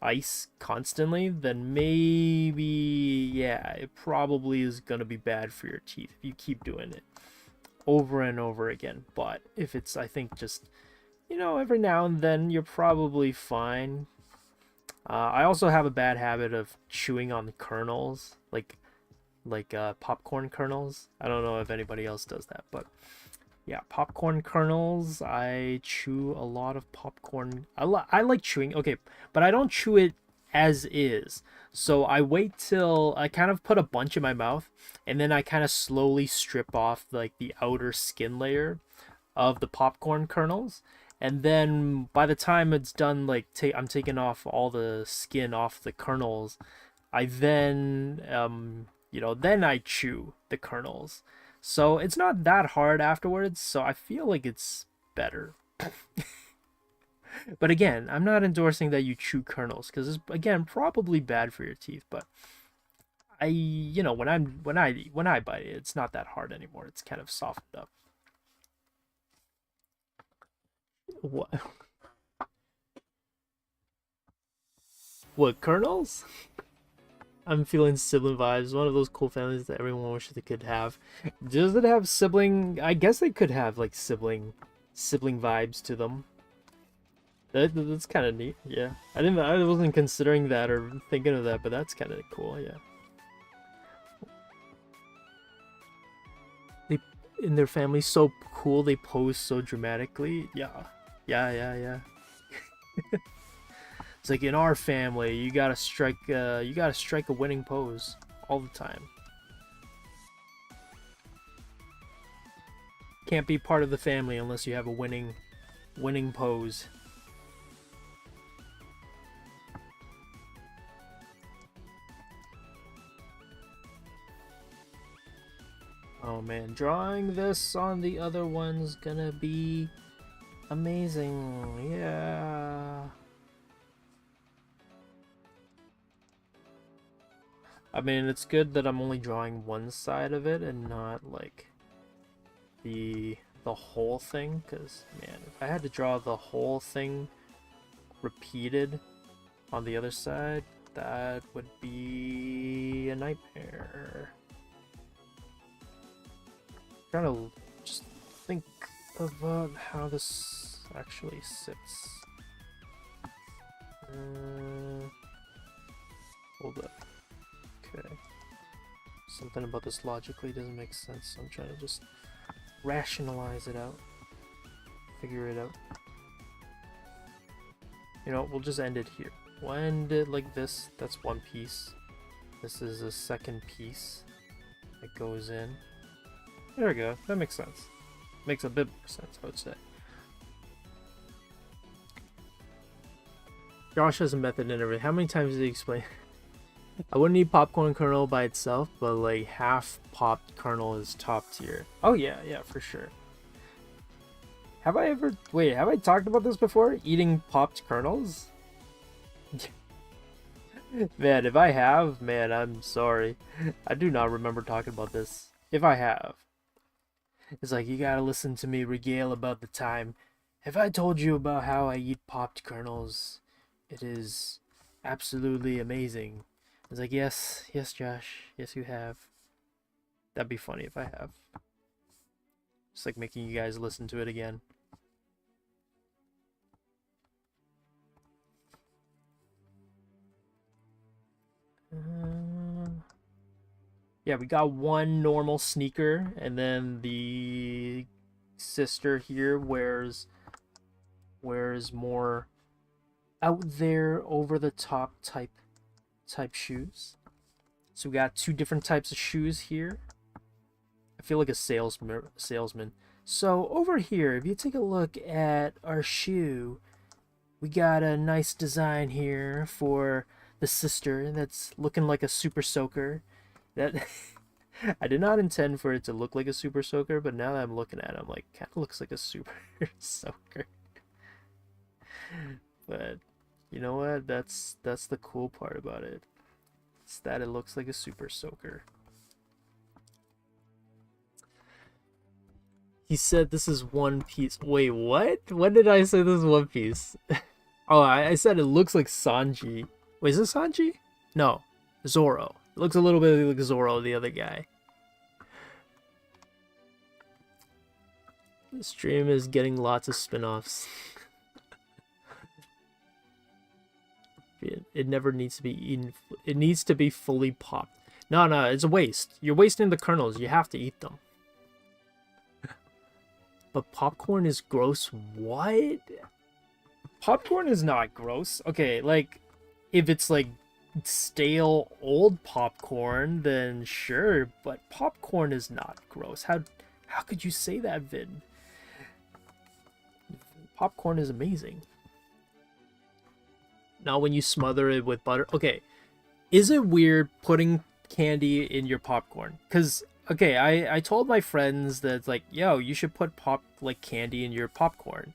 ice constantly, then maybe, yeah, it probably is gonna be bad for your teeth if you keep doing it over and over again. But if it's, I think, just, you know, every now and then, you're probably fine. I also have a bad habit of chewing on the kernels, like popcorn kernels. I don't know if anybody else does that, but yeah, popcorn kernels. I chew a lot of popcorn. I like chewing, okay, but I don't chew it as is. So I wait till I kind of put a bunch in my mouth, and then I kind of slowly strip off like the outer skin layer of the popcorn kernels. And then by the time it's done, like I'm taking off all the skin off the kernels, I then you know, then I chew the kernels. So it's not that hard afterwards, so I feel like it's better. But again, I'm not endorsing that you chew kernels, because it's, again, probably bad for your teeth, but you know, when I bite it, it's not that hard anymore. It's kind of softened up. What? What, kernels? I'm feeling sibling vibes. One of those cool families that everyone wishes they could have. Does it have sibling? I guess they could have like sibling vibes to them. That's kind of neat. Yeah, I wasn't considering that or thinking of that, but that's kind of cool. Yeah. They, in their family, so cool. They pose so dramatically. Yeah, yeah. It's like in our family, you gotta strike a winning pose all the time. Can't be part of the family unless you have a winning pose. Oh man, drawing this on the other one's gonna be amazing. Yeah. I mean, it's good that I'm only drawing one side of it and not like the whole thing, because man, if I had to draw the whole thing repeated on the other side, that would be a nightmare. I'm trying to just think about how this actually sits. Hold up. Okay. Something about this logically doesn't make sense, so I'm trying to just rationalize it out. Figure it out. You know, we'll just end it here. We'll end it like this. That's one piece. This is a second piece that goes in. There we go. That makes sense. Makes a bit more sense, I would say. Josh has a method and everything. How many times did he explain? I wouldn't eat popcorn kernel by itself, but like half popped kernel is top tier. Oh yeah, for sure. Have I ever... Wait, have I talked about this before? Eating popped kernels? Man, if I have, man, I'm sorry. I do not remember talking about this. If I have. It's like, you gotta listen to me regale about the time. Have I told you about how I eat popped kernels? It is absolutely amazing. It's like, yes, Josh. Yes, you have. That'd be funny if I have. Just like making you guys listen to it again. Yeah, we got one normal sneaker, and then the sister here wears more out there, over the top type shoes. So we got two different types of shoes here. I feel like a salesman So over here, if you take a look at our shoe, we got a nice design here for the sister that's looking like a super soaker. That I did not intend for it to look like a super soaker, but now that I'm looking at it, I'm like, kind of looks like a super soaker. But you know what? That's the cool part about it. It's that it looks like a super soaker. He said this is One Piece. Wait, what? When did I say this is One Piece? Oh, I said it looks like Sanji. Wait, is it Sanji? No, Zoro. It looks a little bit like Zoro, the other guy. The stream is getting lots of spin-offs. It never needs to be eaten. It needs to be fully popped. No, it's a waste. You're wasting the kernels. You have to eat them. But popcorn is gross. What? Popcorn is not gross. Okay, like, if it's like stale old popcorn, then sure. But popcorn is not gross. How could you say that, Vid? Popcorn is amazing. Not when you smother it with butter. Okay, is it weird putting candy in your popcorn? Because, okay, I told my friends that, like, yo, you should put candy in your popcorn.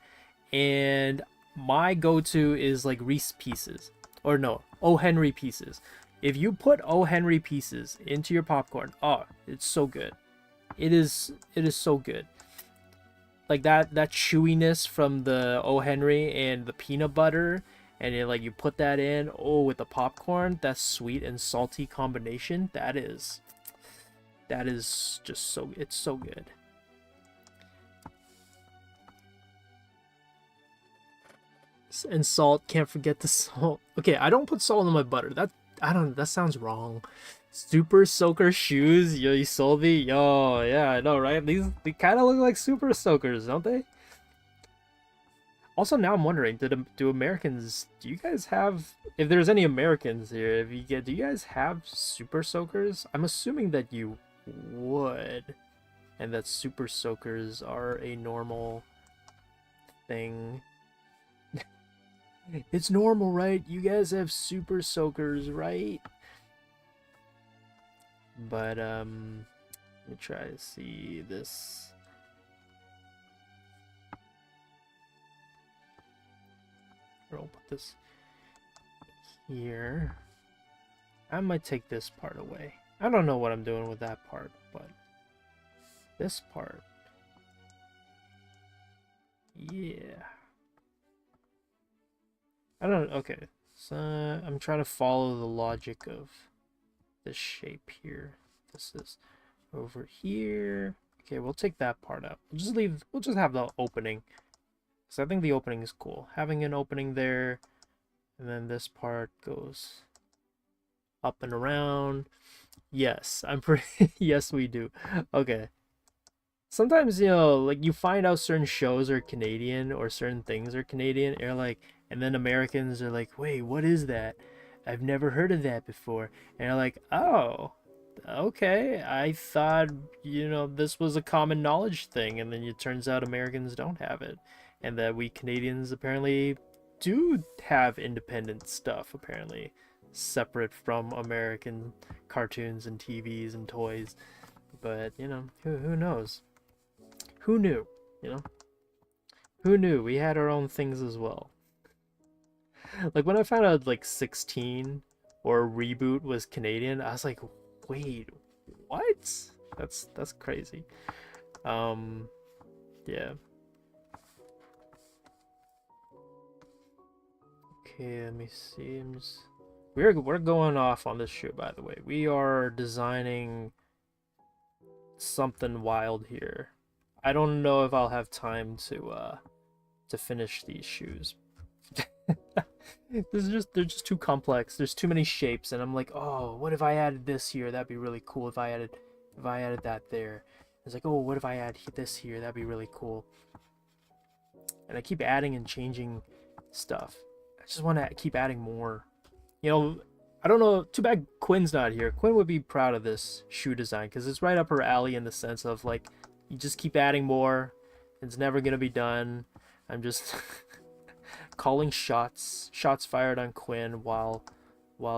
And my go-to is, like, Reese Pieces. Or no, O. Henry Pieces. If you put O. Henry Pieces into your popcorn, oh, it's so good. It is so good. Like, that chewiness from the O. Henry and the peanut butter, and then, like, you put that in, oh, with the popcorn, that sweet and salty combination, that is just so, it's so good. And salt, can't forget the salt. Okay, I don't put salt in my butter. That sounds wrong. Super soaker shoes, yo, you sold me? Yo, yeah, I know, right? They kind of look like super soakers, don't they? Also, now I'm wondering, do Americans, do you guys have, if there's any Americans here, do you guys have super soakers? I'm assuming that you would, and that super soakers are a normal thing. It's normal, right? You guys have super soakers, right? But, let me try to see this. I'll put this here. I might take this part away. I don't know what I'm doing with that part, but this part, yeah. I don't. Okay, so I'm trying to follow the logic of this shape here. This is over here. Okay, we'll take that part out. We'll just have the opening. So I think the opening is cool. Having an opening there, and then this part goes up and around. Yes, I'm pretty. Yes, we do. Okay. Sometimes, you know, like, you find out certain shows are Canadian or certain things are Canadian, or like, and then Americans are like, wait, what is that? I've never heard of that before. And you're like, oh, okay. I thought, you know, this was a common knowledge thing, and then it turns out Americans don't have it. And that we Canadians apparently do have independent stuff, apparently, separate from American cartoons and TVs and toys. But, you know, who knows? Who knew, you know? Who knew? We had our own things as well. Like, when I found out, like, 16 or Reboot was Canadian, I was like, wait, what? That's crazy. Yeah. Okay, let me see. We're going off on this shoe, by the way. We are designing something wild here. I don't know if I'll have time to finish these shoes. They're just too complex. There's too many shapes, and I'm like, oh, what if I added this here? That'd be really cool if I added that there. It's like, oh, what if I add this here? That'd be really cool. And I keep adding and changing stuff. I just want to keep adding more. You know, I don't know. Too bad Quinn's not here. Quinn would be proud of this shoe design because it's right up her alley in the sense of, like, you just keep adding more. It's never gonna be done. I'm just calling shots fired on Quinn while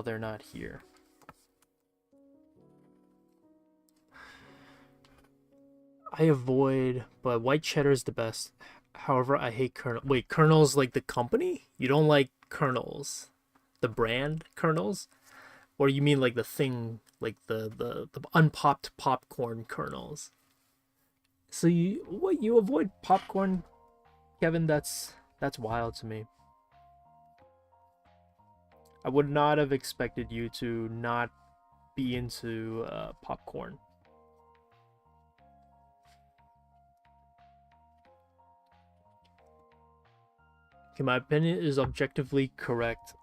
they're not here. I avoid, but white cheddar is the best. However, I hate Colonel. Wait, Colonel's like the company? You don't like Colonel's, the brand Colonel's, or you mean like the thing, like the unpopped popcorn kernels? So you avoid popcorn, Kevin? That's wild to me. I would not have expected you to not be into popcorn. Okay, my opinion is objectively correct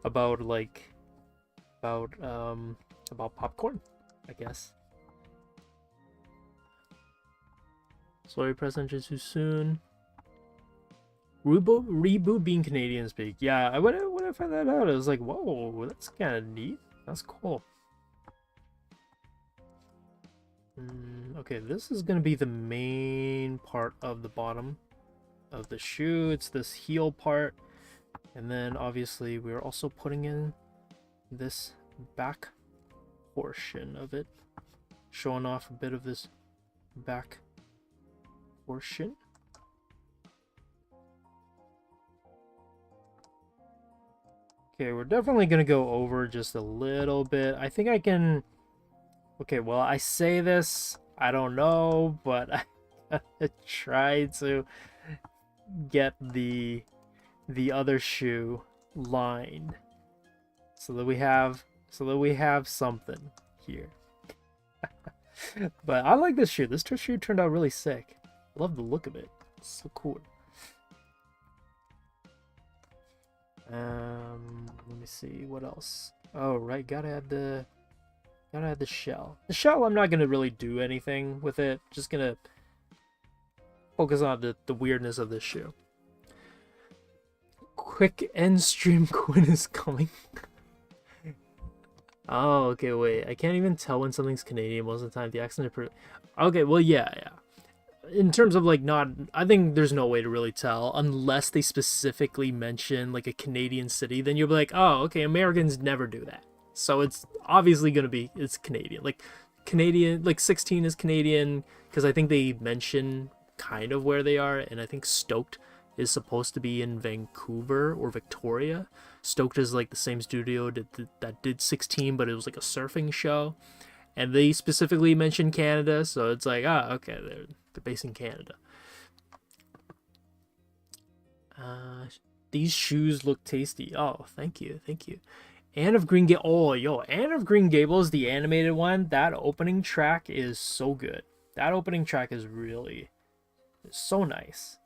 about about popcorn, I guess. Sorry, press enter too soon. Reboot being Canadian speak. Yeah, when I found that out, I was like, whoa, that's kind of neat. That's cool. Okay, this is gonna be the main part of the bottom of the shoe. It's this heel part, and then obviously we're also putting in this back portion of it, showing off a bit of this back portion. Okay, we're definitely gonna go over just a little bit. I think I can. Okay, well, I say this, I don't know, but I try to get the other shoe lined so that we have something here. But I like this shoe. This shoe turned out really sick. I love the look of it. It's so cool. Let me see what else. Oh right, gotta add the shell. The shell, I'm not gonna really do anything with it. Just gonna focus on the weirdness of this shoe. Quick end stream. Quinn is coming. Oh, okay, wait. I can't even tell when something's Canadian most of the time. The accent. Okay, well, yeah. In terms of like not, I think there's no way to really tell unless they specifically mention like a Canadian city. Then you'll be like, oh, okay, Americans never do that. So it's obviously gonna be it's Canadian. Like Canadian, like 16 is Canadian because I think they mention kind of where they are, and I think Stoked is supposed to be in Vancouver or Victoria. Stoked is like the same studio that did 16, but it was like a surfing show, and they specifically mentioned Canada, so it's like, ah, okay, they're based in Canada. These shoes look tasty. Oh, thank you. Anne of Green Gables. Oh, yo, Anne of Green Gables, the animated one. That opening track is so good. That opening track is really so nice.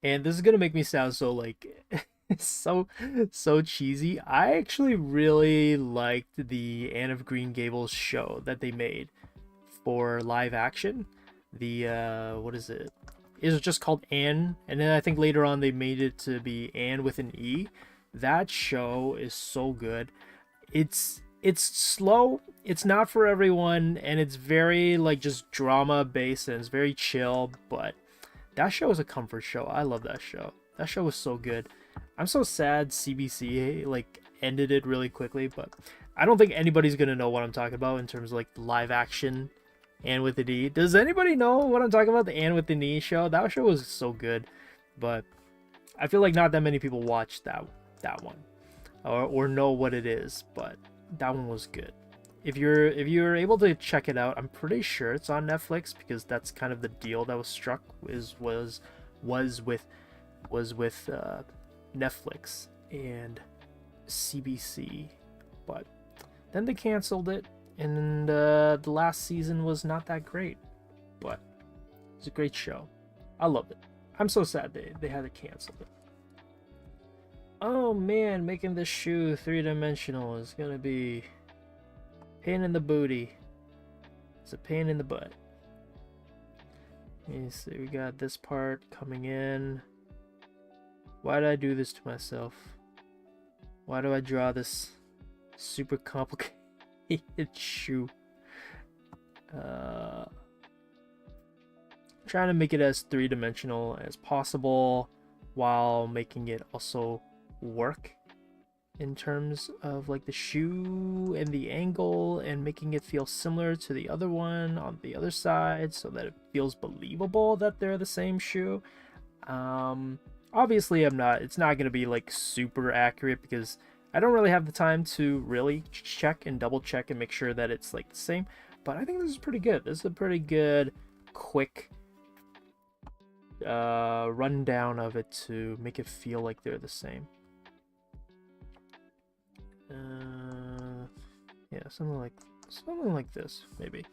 And this is gonna make me sound so like so cheesy. I actually really liked the Anne of Green Gables show that they made for live action. The what is it? It was just called Anne, and then I think later on they made it to be Anne with an E. That show is so good. It's slow, it's not for everyone, and it's very like just drama based, and it's very chill, but that show is a comfort show. I love that show. That show was so good. I'm so sad CBC like ended it really quickly, but I don't think anybody's gonna know what I'm talking about in terms of like live action Anne with an E. Does anybody know what I'm talking about? The Anne with an E show? That show was so good, but I feel like not that many people watched that one or know what it is, but that one was good. If you're able to check it out, I'm pretty sure it's on Netflix because that's kind of the deal that was struck was with Netflix and CBC, but then they canceled it, and the last season was not that great, but it's a great show. I loved it. I'm so sad they had to cancel it. Oh man, making this shoe 3-dimensional is gonna be pain in the booty. It's a pain in the butt. Let me see, we got this part coming in. Why did I do this to myself? Why do I draw this super complicated? animated shoe. Trying to make it as three-dimensional as possible while making it also work in terms of like the shoe and the angle, and making it feel similar to the other one on the other side so that it feels believable that they're the same shoe. Obviously it's not going to be like super accurate because I don't really have the time to really check and double check and make sure that it's like the same, but I think this is pretty good. This is a pretty good quick rundown of it to make it feel like they're the same. Yeah, something like this, maybe.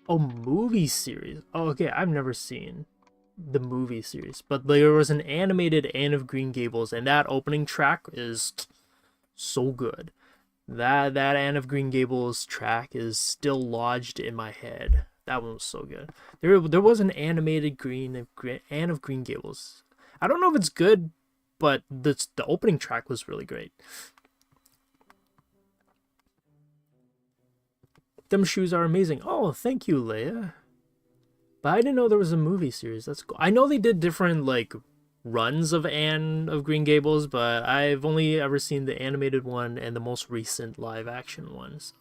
Oh, movie series. Oh, okay, I've never seen the movie series, but there was an animated Anne of Green Gables, and that opening track is so good. That Anne of Green Gables track is still lodged in my head. That one was so good. There was an animated Anne of Green Gables. I don't know if it's good, but the opening track was really great. Them shoes are amazing. Oh, thank you, Leia. But I didn't know there was a movie series. That's cool. I know they did different like runs of Anne of Green Gables, but I've only ever seen the animated one and the most recent live action ones.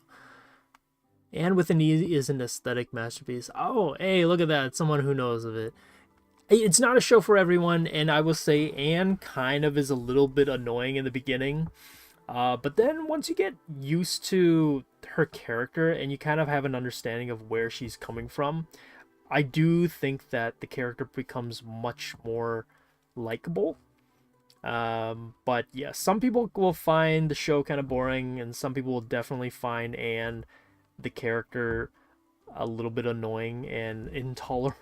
Anne with an E is an aesthetic masterpiece. Oh, hey, look at that. Someone who knows of it. It's not a show for everyone, and I will say Anne kind of is a little bit annoying in the beginning. But then once you get used to her character and you kind of have an understanding of where she's coming from, I do think that the character becomes much more likable. But yeah, some people will find the show kind of boring, and some people will definitely find Anne, the character, a little bit annoying and intolerable.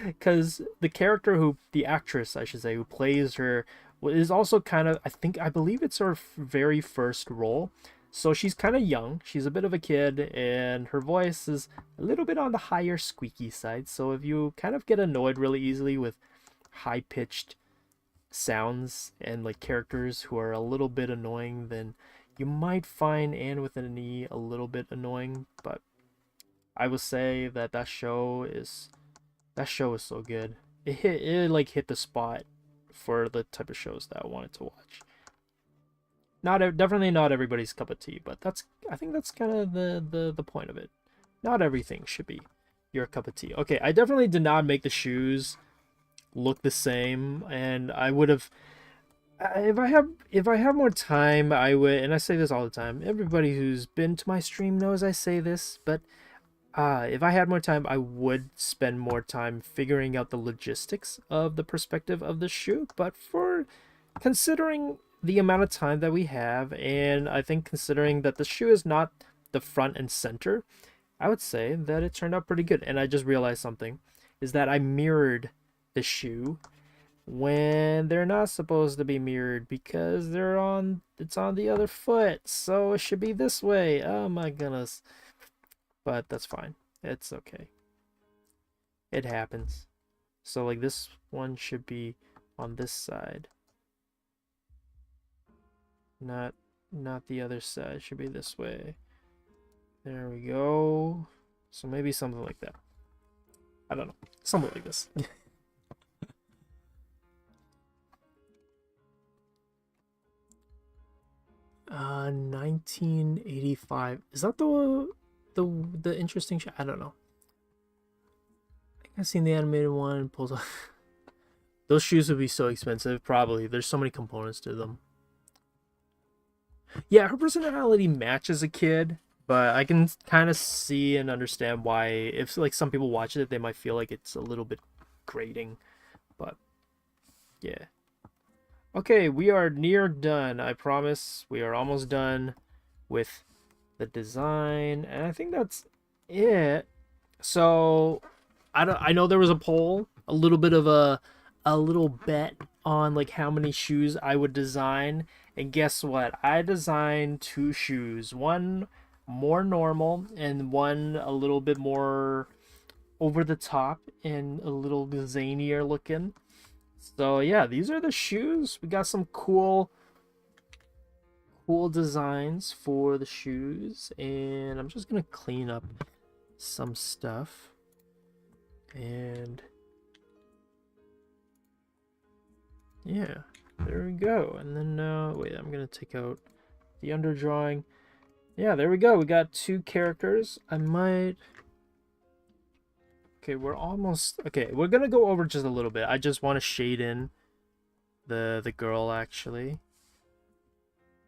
Because the actress, I should say, who plays her is also kind of, I believe it's her very first role. So she's kind of young. She's a bit of a kid, and her voice is a little bit on the higher squeaky side. So if you kind of get annoyed really easily with high-pitched sounds and like characters who are a little bit annoying, then you might find Anne with an E a little bit annoying. But I would say that show is so good. It hit the spot for the type of shows that I wanted to watch. Definitely not everybody's cup of tea, but I think that's kind of the point of it. Not everything should be your cup of tea. Okay, I definitely did not make the shoes look the same, and I would have, if I have more time, I would, and I say this all the time. Everybody who's been to my stream knows I say this, but if I had more time, I would spend more time figuring out the logistics of the perspective of the shoe. But for considering the amount of time that we have, and I think considering that the shoe is not the front and center, I would say that it turned out pretty good. And I just realized something, is that I mirrored the shoe when they're not supposed to be mirrored, because it's on the other foot, so it should be this way. Oh my goodness. But that's fine. It's okay. It happens. So like this one should be on this side. Not the other side. It should be this way. There we go. So maybe something like that. I don't know. Something like this. 1985. Is that the interesting shot? I don't know. I think I've seen the animated one. Pulls off. Those shoes would be so expensive. Probably. There's so many components to them. Yeah, her personality matches a kid, but I can kind of see and understand why, if like some people watch it, they might feel like it's a little bit grating. But yeah. Okay, we are near done. I promise we are almost done with the design, and I think that's it. So I know there was a poll, a little bit of a little bet on like how many shoes I would design, and guess what? I designed 2 shoes, one more normal and one a little bit more over the top and a little zanier looking. So yeah, these are the shoes. We got some cool cool designs for the shoes, and I'm just gonna clean up some stuff. And yeah, there we go. And then wait, I'm gonna take out the underdrawing. Yeah, there we go. We got 2 characters. I might... Okay, we're almost... Okay, we're gonna go over just a little bit. I just want to shade in the girl, actually.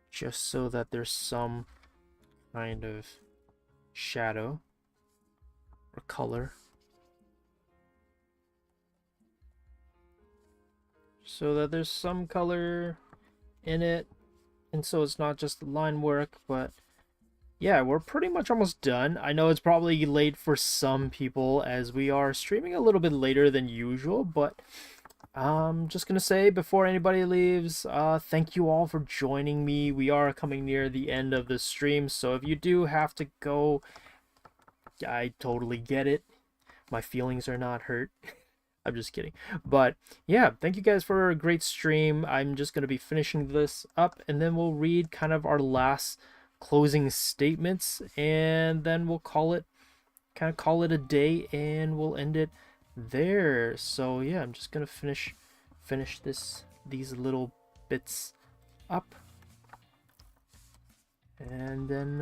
Just so that there's some kind of shadow or color. So that there's some color in it. And so it's not just line work, but... Yeah, we're pretty much almost done. I know it's probably late for some people as we are streaming a little bit later than usual, but I'm just gonna say before anybody leaves, thank you all for joining me. We are coming near the end of the stream, so if you do have to go, I totally get it. My feelings are not hurt. I'm just kidding. But yeah, thank you guys for a great stream. I'm just gonna be finishing this up, and then we'll read kind of our last closing statements, and then we'll call it a day, and we'll end it there. So yeah, I'm just gonna finish these little bits up, and then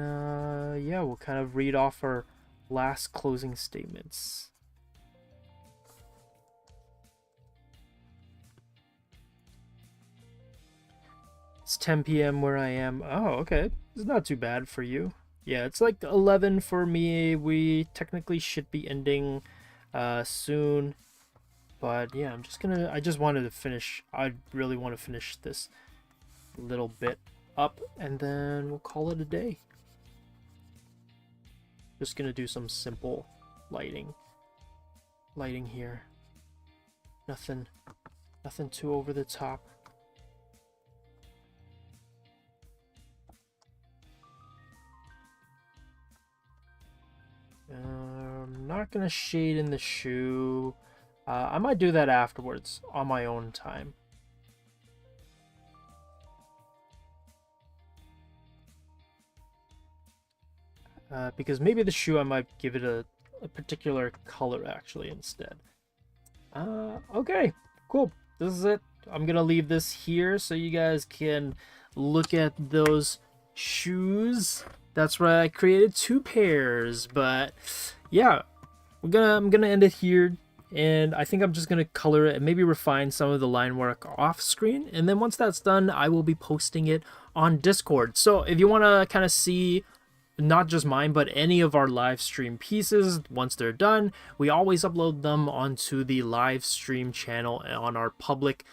yeah, we'll kind of read off our last closing statements. It's 10 p.m. where I am. Oh, okay. It's not too bad for you. Yeah, it's like 11 for me. We technically should be ending soon. But yeah, I just wanted to finish. I really want to finish this little bit up, and then we'll call it a day. Just gonna do some simple lighting here. Nothing too over the top. I'm not gonna shade in the shoe. I might do that afterwards on my own time. Because maybe the shoe I might give it a particular color actually instead. Okay, cool. This is it. I'm gonna leave this here so you guys can look at those shoes. That's right, I created 2 pairs, but yeah, I'm gonna end it here, and I think I'm just gonna color it and maybe refine some of the line work off screen, and then once that's done, I will be posting it on Discord. So if you want to kind of see not just mine, but any of our live stream pieces, once they're done, we always upload them onto the live stream channel on our public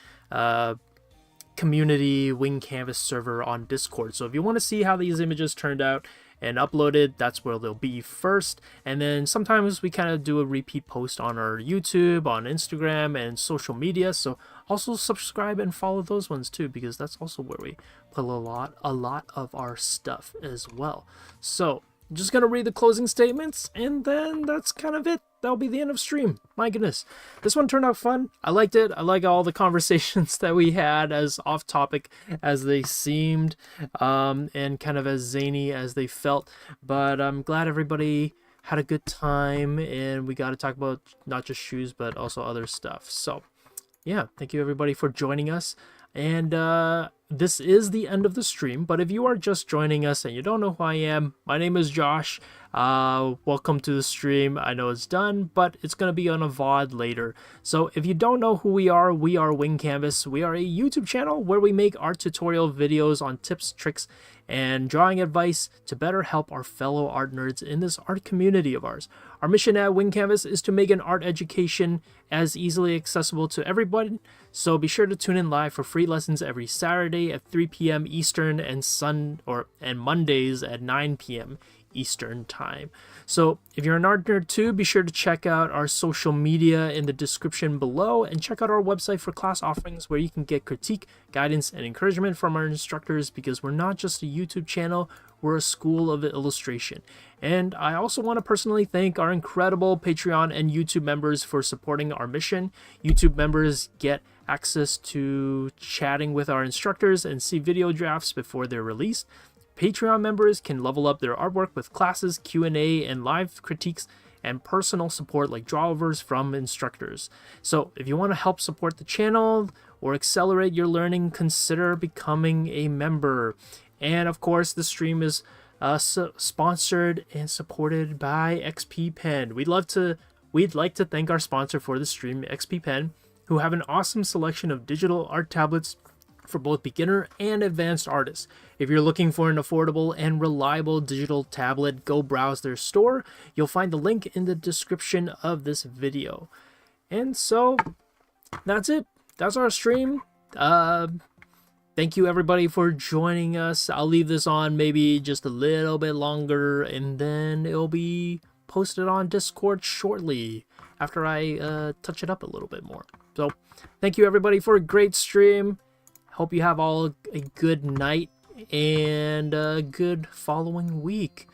community Wing Canvas server on Discord. So if you want to see how these images turned out and uploaded, that's where they'll be first. And then sometimes we kind of do a repeat post on our YouTube, on Instagram, and social media. So also subscribe and follow those ones too, because that's also where we put a lot of our stuff as well. So I'm just gonna read the closing statements, and then that's kind of it. That'll be the end of stream. My goodness, this one turned out fun. I liked it. I like all the conversations that we had, as off topic as they seemed, and kind of as zany as they felt. But I'm glad everybody had a good time, and we got to talk about not just shoes but also other stuff. So yeah, thank you everybody for joining us. And this is the end of the stream, but if you are just joining us and you don't know who I am, my name is Josh. Welcome to the stream. I know it's done, but it's going to be on a VOD later. So if you don't know who we are Wing Canvas. We are a YouTube channel where we make art tutorial videos on tips, tricks, and drawing advice to better help our fellow art nerds in this art community of ours. Our mission at Wing Canvas is to make an art education as easily accessible to everybody, so be sure to tune in live for free lessons every Saturday at 3 p.m. Eastern and Mondays at 9 p.m. Eastern Time. So if you're an art nerd too, be sure to check out our social media in the description below, and check out our website for class offerings where you can get critique, guidance, and encouragement from our instructors, because we're not just a YouTube channel, we're a school of illustration. And I also want to personally thank our incredible Patreon and YouTube members for supporting our mission. YouTube members get access to chatting with our instructors and see video drafts before they're released. Patreon members can level up their artwork with classes, Q&A, and live critiques, and personal support like drawovers from instructors. So if you want to help support the channel or accelerate your learning, consider becoming a member. And of course, the stream is sponsored and supported by XPPen. We'd like to thank our sponsor for the stream, XPPen, who have an awesome selection of digital art tablets for both beginner and advanced artists. If you're looking for an affordable and reliable digital tablet, go browse their store. You'll find the link in the description of this video. And so that's it. That's our stream. Thank you everybody for joining us. I'll leave this on maybe just a little bit longer, and then it'll be posted on Discord shortly after I touch it up a little bit more. So thank you everybody for a great stream. Hope you have all a good night and a good following week.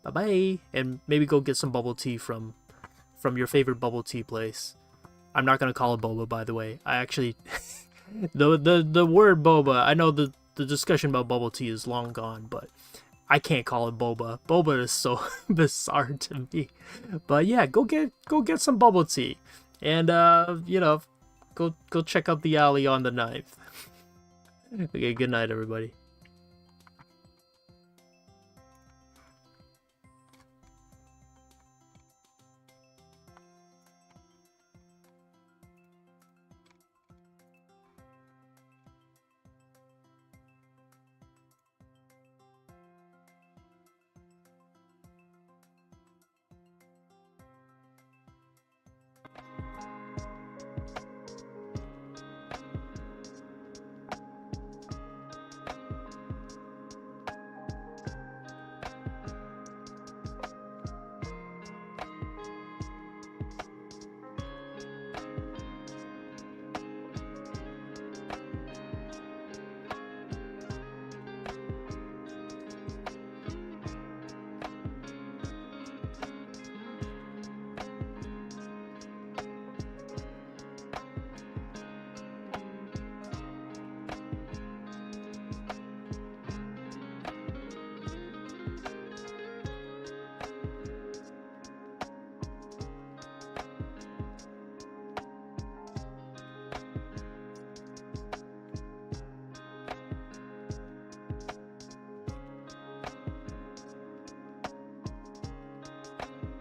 Bye-bye. And maybe go get some bubble tea from your favorite bubble tea place. I'm not going to call it boba, by the way. I actually... the word boba, I know the discussion about bubble tea is long gone, but I can't call it boba. Boba is so bizarre to me. But yeah, go get some bubble tea. And, you know, go check out the alley on the 9th. Okay, good night, everybody.